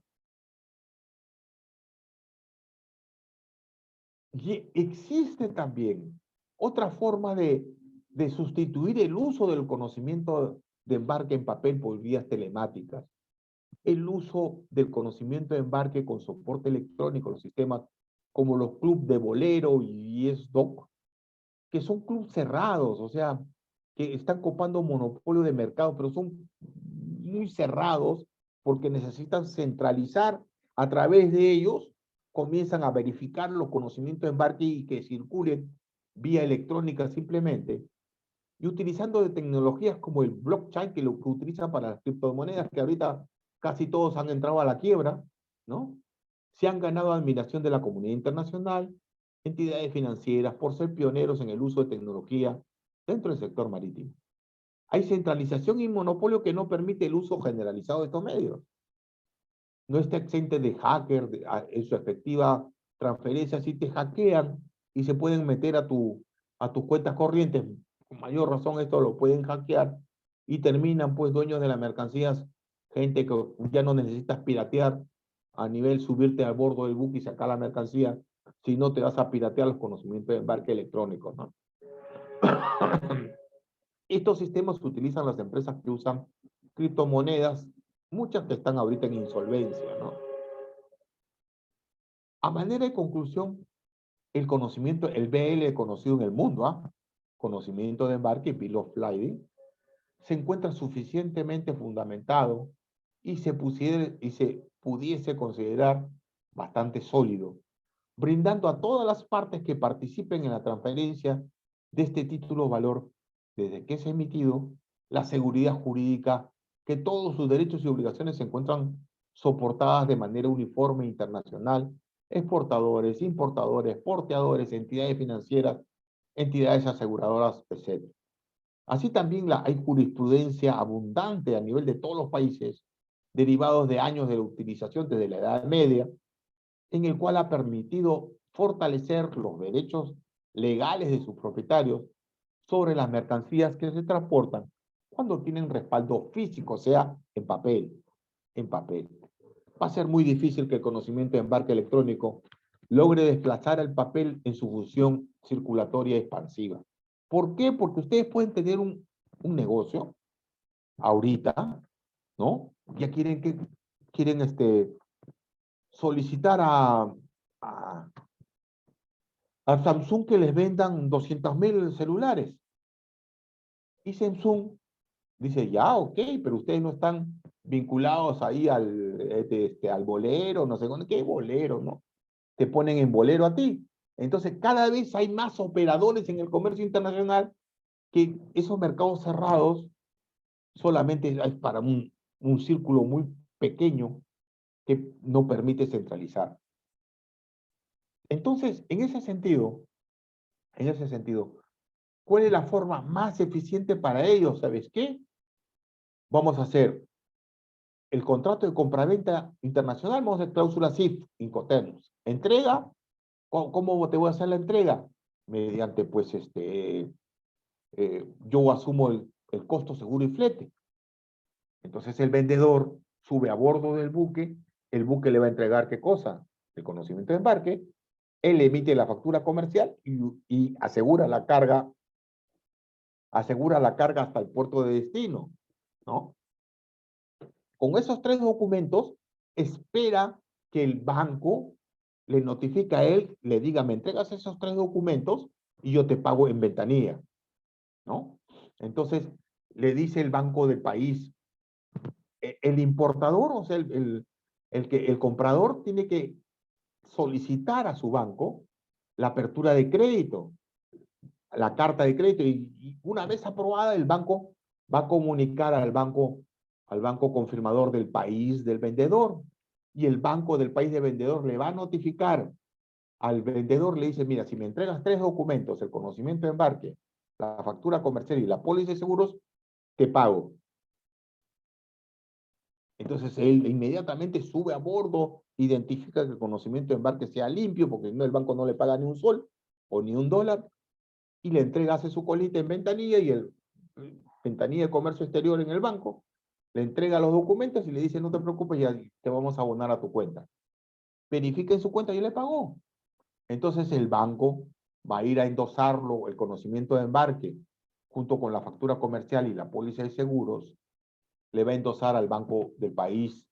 Y existe también otra forma de sustituir el uso del conocimiento de embarque en papel por vías telemáticas. El uso del conocimiento de embarque con soporte electrónico, los sistemas como los clubes de Bolero y ESDOC, que son clubes cerrados, o sea, que están copando monopolio de mercado, pero son muy cerrados porque necesitan centralizar a través de ellos, comienzan a verificar los conocimientos de embarque y que circulen vía electrónica simplemente. y utilizando de tecnologías como el blockchain, que lo que utilizan para las criptomonedas, que ahorita casi todos han entrado a la quiebra, ¿no? Se han ganado admiración de la comunidad internacional, entidades financieras, por ser pioneros en el uso de tecnología dentro del sector marítimo. Hay centralización y monopolio que no permite el uso generalizado de estos medios. No está exente de hacker en su efectiva transferencia. Si te hackean y se pueden meter a tus cuentas corrientes, con mayor razón esto lo pueden hackear y terminan pues dueños de las mercancías, gente que ya no necesitas piratear a nivel subirte al bordo del buque y sacar la mercancía, si no te vas a piratear los conocimientos de embarque electrónico, ¿no? Estos sistemas que utilizan las empresas que usan criptomonedas, muchas que están ahorita en insolvencia, ¿no? A manera de conclusión, el conocimiento, el BL conocido en el mundo, conocimiento de embarque, Bill of Lading, se encuentra suficientemente fundamentado y se pudiese considerar bastante sólido, brindando a todas las partes que participen en la transferencia de este título valor, desde que es emitido, la seguridad jurídica, que todos sus derechos y obligaciones se encuentran soportadas de manera uniforme internacional, exportadores, importadores, porteadores, entidades financieras, entidades aseguradoras, etc. Así también hay jurisprudencia abundante a nivel de todos los países, derivados de años de la utilización desde la Edad Media, en el cual ha permitido fortalecer los derechos legales de sus propietarios sobre las mercancías que se transportan cuando tienen respaldo físico, o sea, en papel, en papel. Va a ser muy difícil que el conocimiento de embarque electrónico logre desplazar el papel en su función circulatoria expansiva. ¿Por qué? Porque ustedes pueden tener un negocio ahorita, ¿no? Ya quieren solicitar a, a Samsung que les vendan 200.000 celulares. Y Samsung dice, ya, ok, pero ustedes no están vinculados ahí al bolero, no sé, ¿qué bolero, no? Te ponen en bolero a ti. Entonces, cada vez hay más operadores en el comercio internacional que esos mercados cerrados solamente hay para un círculo muy pequeño que no permite centralizar. Entonces, en ese sentido, ¿cuál es la forma más eficiente para ellos? ¿Sabes qué? Vamos a hacer el contrato de compraventa internacional, vamos a hacer cláusula SIF, Incoterms. Entrega, ¿cómo te voy a hacer la entrega? Mediante, pues, yo asumo el costo seguro y flete. Entonces el vendedor sube a bordo del buque, el buque le va a entregar ¿qué cosa? El conocimiento de embarque, él emite la factura comercial y asegura la carga hasta el puerto de destino, ¿no? Con esos 3 documentos, espera que el banco le notifique a él, le diga, me entregas esos 3 documentos y yo te pago en ventanilla, ¿no? Entonces, le dice el banco del país, el importador, o sea, el comprador tiene que solicitar a su banco la apertura de crédito, la carta de crédito, y una vez aprobada, el banco va a comunicar al banco confirmador del país del vendedor, y el banco del país del vendedor le va a notificar al vendedor, le dice, mira, si me entregas 3 documentos, el conocimiento de embarque, la factura comercial y la póliza de seguros, te pago. Entonces él inmediatamente sube a bordo, identifica que el conocimiento de embarque sea limpio, porque no, el banco no le paga ni un sol o ni un dólar, y le entrega, hace su colita en ventanilla y el ventanilla de comercio exterior en el banco, le entrega los documentos y le dice, no te preocupes, ya te vamos a abonar a tu cuenta. Verifica en su cuenta y le pagó. Entonces el banco va a ir a endosarlo, el conocimiento de embarque, junto con la factura comercial y la póliza de seguros, le va a endosar al banco del país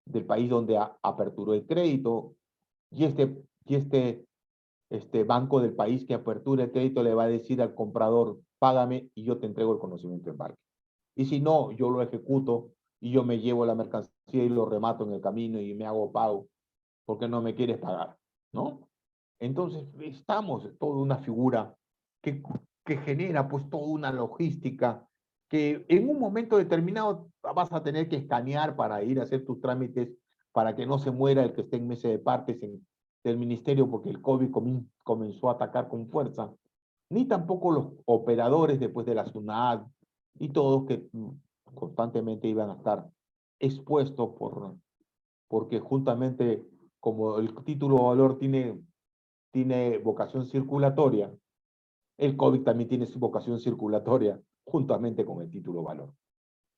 donde aperturó el crédito, y este banco del país que apertura el crédito le va a decir al comprador, págame y yo te entrego el conocimiento de embarque. Y si no, yo lo ejecuto y yo me llevo la mercancía y lo remato en el camino y me hago pago porque no me quieres pagar, ¿no? Entonces, estamos toda una figura que que genera pues toda una logística que en un momento determinado vas a tener que escanear para ir a hacer tus trámites para que no se muera el que esté en mesa de partes del ministerio porque el COVID comenzó a atacar con fuerza, ni tampoco los operadores después de la SUNAT y todos que constantemente iban a estar expuestos porque juntamente como el título de valor tiene vocación circulatoria, el COVID también tiene su vocación circulatoria juntamente con el título de valor.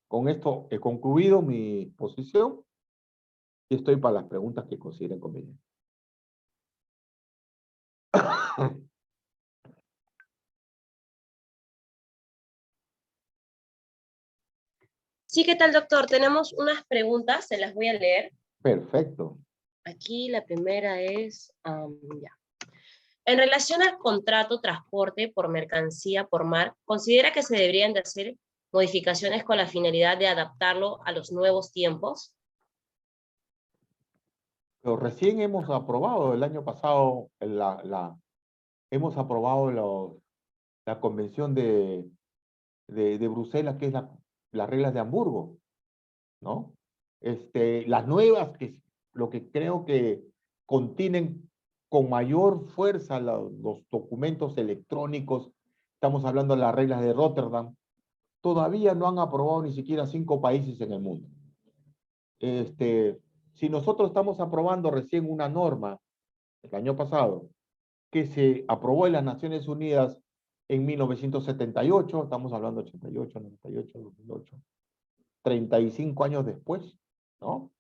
Con esto he concluido mi posición y estoy para las preguntas que consideren convenientes. Sí, ¿qué tal, doctor? Tenemos unas preguntas, se las voy a leer. Perfecto. Aquí la primera es, ya. En relación al contrato transporte por mercancía por mar, ¿considera que se deberían de hacer modificaciones con la finalidad de adaptarlo a los nuevos tiempos? Pero recién hemos aprobado el año pasado, hemos aprobado la convención de Bruselas, que es las reglas de Hamburgo, ¿no? Las nuevas, que lo que creo que contienen con mayor fuerza los documentos electrónicos, estamos hablando de las reglas de Rotterdam, todavía no han aprobado ni siquiera 5 países en el mundo. Si nosotros estamos aprobando recién una norma el año pasado, que se aprobó en las Naciones Unidas en 1978, estamos hablando 88, 98, 2008, 35 años después, ¿no?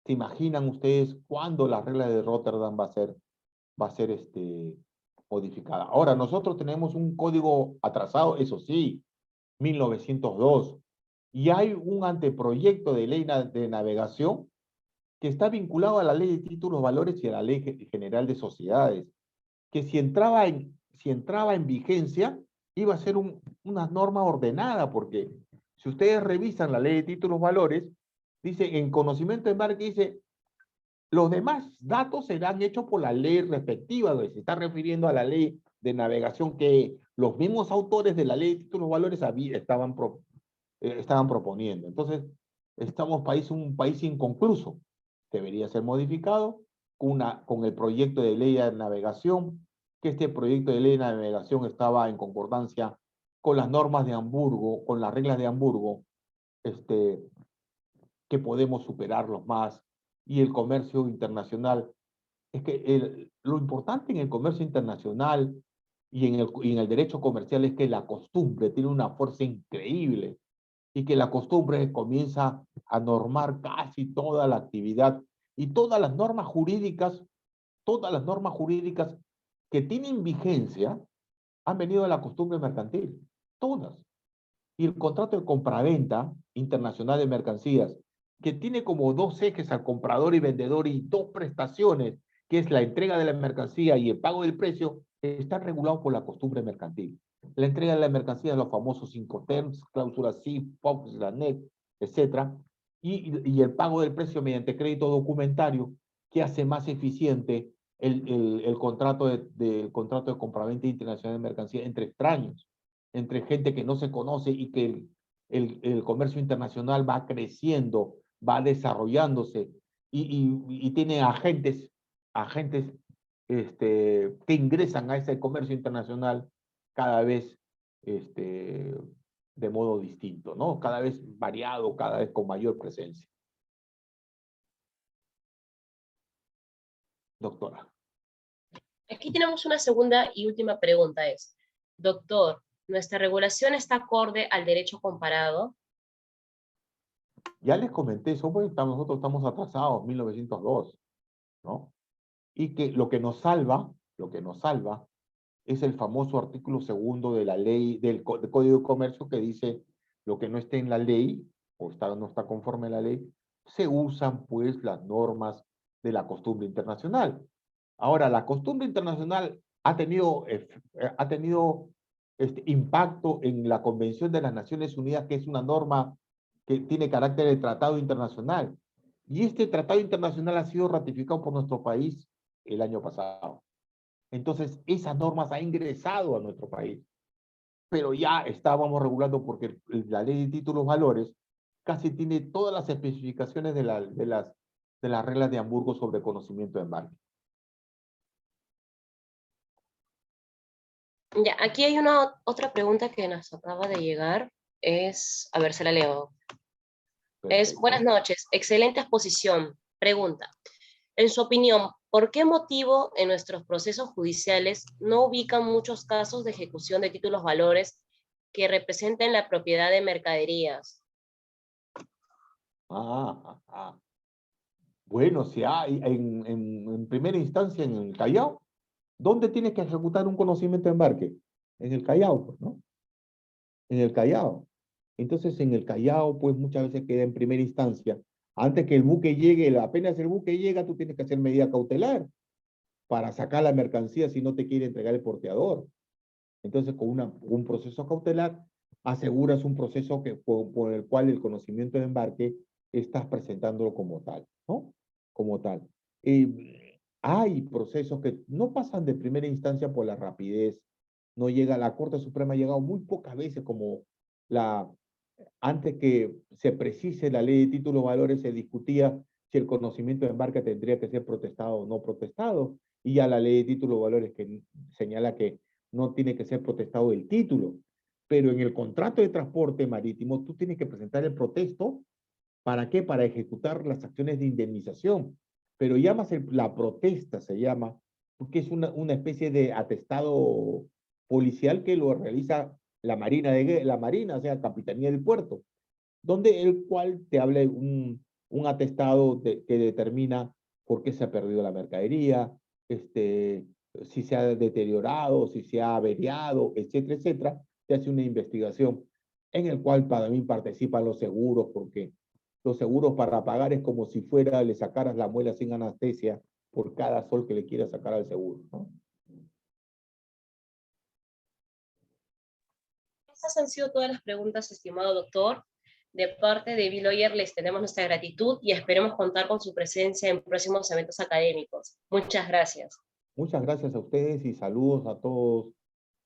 ¿Se imaginan ustedes cuándo la regla de Rotterdam va a ser modificada? Ahora, nosotros tenemos un código atrasado, eso sí, 1902, y hay un anteproyecto de ley de navegación que está vinculado a la ley de títulos, valores y a la ley general de sociedades, que si entraba en vigencia, iba a ser una norma ordenada, porque si ustedes revisan la ley de títulos, valores, dice, en conocimiento de embarque, dice, los demás datos serán hechos por la ley respectiva, donde se está refiriendo a la ley de navegación que los mismos autores de la ley de títulos, valores estaban proponiendo. Entonces, estamos un país inconcluso. Debería ser modificado con el proyecto de ley de navegación, que este proyecto de ley de navegación estaba en concordancia con las normas de Hamburgo, con las reglas de Hamburgo, que podemos superarlos más, y el comercio internacional. Es que lo importante en el comercio internacional y en el derecho comercial es que la costumbre tiene una fuerza increíble y que la costumbre comienza a normar casi toda la actividad y todas las normas jurídicas que tienen vigencia han venido de la costumbre mercantil, todas. Y el contrato de compraventa internacional de mercancías, que tiene como dos ejes al comprador y vendedor y dos prestaciones, que es la entrega de la mercancía y el pago del precio, está regulado por la costumbre mercantil. La entrega de la mercancía, los famosos Incoterms, cláusulas CIF, POX, la NET, etcétera, y el pago del precio mediante crédito documentario, que hace más eficiente el contrato contrato de compraventa internacional de mercancía entre extraños, entre gente que no se conoce, y que el comercio internacional va creciendo, va desarrollándose y tiene agentes que ingresan a ese comercio internacional cada vez de modo distinto, ¿no? Cada vez variado, cada vez con mayor presencia. Doctora. Aquí tenemos una segunda y última pregunta es, doctor, ¿nuestra regulación está acorde al derecho comparado? Ya les comenté, nosotros estamos atrasados, 1902, ¿no? Y que lo que nos salva es el famoso artículo 2 de la ley del Código de Comercio, que dice lo que no esté en la ley o no está conforme a la ley, se usan pues las normas de la costumbre internacional. Ahora, la costumbre internacional ha tenido impacto en la Convención de las Naciones Unidas, que es una norma que tiene carácter de tratado internacional. Y este tratado internacional ha sido ratificado por nuestro país el año pasado. Entonces, esas normas han ingresado a nuestro país. pero ya estábamos regulando porque la ley de títulos valores casi tiene todas las especificaciones de las reglas de Hamburgo sobre conocimiento de embarque. Ya, aquí hay otra pregunta que nos acaba de llegar. A ver, se la leo. Buenas Perfecto. noches, excelente exposición. Pregunta, en su opinión, ¿por qué motivo en nuestros procesos judiciales no ubican muchos casos de ejecución de títulos valores que representen la propiedad de mercaderías? Bueno, si hay en primera instancia en el Callao, ¿dónde tienes que ejecutar un conocimiento de embarque? En el Callao, pues, ¿no? En el Callao. Entonces, en el Callao, pues muchas veces queda en primera instancia. Antes que el buque llegue, apenas el buque llega, tú tienes que hacer medida cautelar para sacar la mercancía si no te quiere entregar el porteador. Entonces, con un proceso cautelar, aseguras un proceso por el cual el conocimiento de embarque estás presentándolo como tal, ¿no? Como tal. Hay procesos que no pasan de primera instancia por la rapidez. No llega, la Corte Suprema ha llegado muy pocas veces como la, antes que se precise la ley de títulos valores, se discutía si el conocimiento de embarque tendría que ser protestado o no protestado, y ya la ley de títulos valores que señala que no tiene que ser protestado el título, pero en el contrato de transporte marítimo tú tienes que presentar el protesto. ¿Para qué? Para ejecutar las acciones de indemnización. Pero llamas la protesta, se llama, porque es una especie de atestado policial que lo realiza la Marina, o sea, Capitanía del Puerto, donde el cual te habla un atestado que determina por qué se ha perdido la mercadería, si se ha deteriorado, si se ha averiado, etcétera, etcétera. Se hace una investigación en el cual también participan los seguros, porque los seguros para pagar es como si fuera, le sacaras la muela sin anestesia por cada sol que le quieras sacar al seguro, ¿no? Estas han sido todas las preguntas, estimado doctor. De parte de Biloyer les tenemos nuestra gratitud y esperemos contar con su presencia en próximos eventos académicos. Muchas gracias. Muchas gracias a ustedes y saludos a todos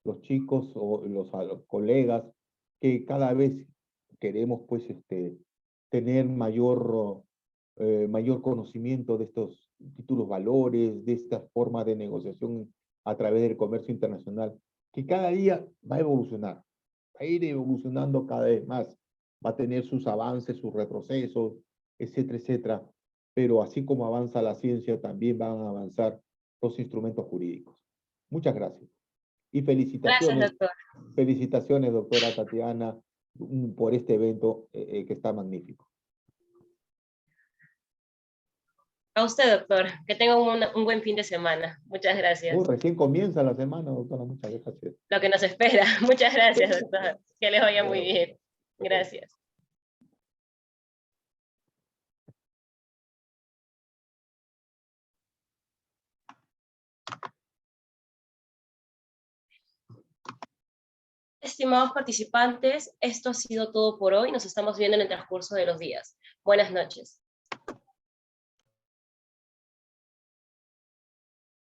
los chicos o a los colegas que cada vez queremos pues tener mayor conocimiento de estos títulos valores, de esta forma de negociación a través del comercio internacional, que cada día va a evolucionar, va a ir evolucionando cada vez más, va a tener sus avances, sus retrocesos, etcétera, etcétera, pero así como avanza la ciencia, también van a avanzar los instrumentos jurídicos. Muchas gracias. Y Gracias, felicitaciones, doctor. felicitaciones, doctora Tatiana, por este evento que está magnífico. A usted, doctor. Que tenga un buen fin de semana. Muchas gracias. Recién comienza la semana, doctora, muchas gracias. Lo que nos espera. Muchas gracias, doctor. Que les vaya muy bien. Gracias. Estimados participantes, esto ha sido todo por hoy. Nos estamos viendo en el transcurso de los días. Buenas noches.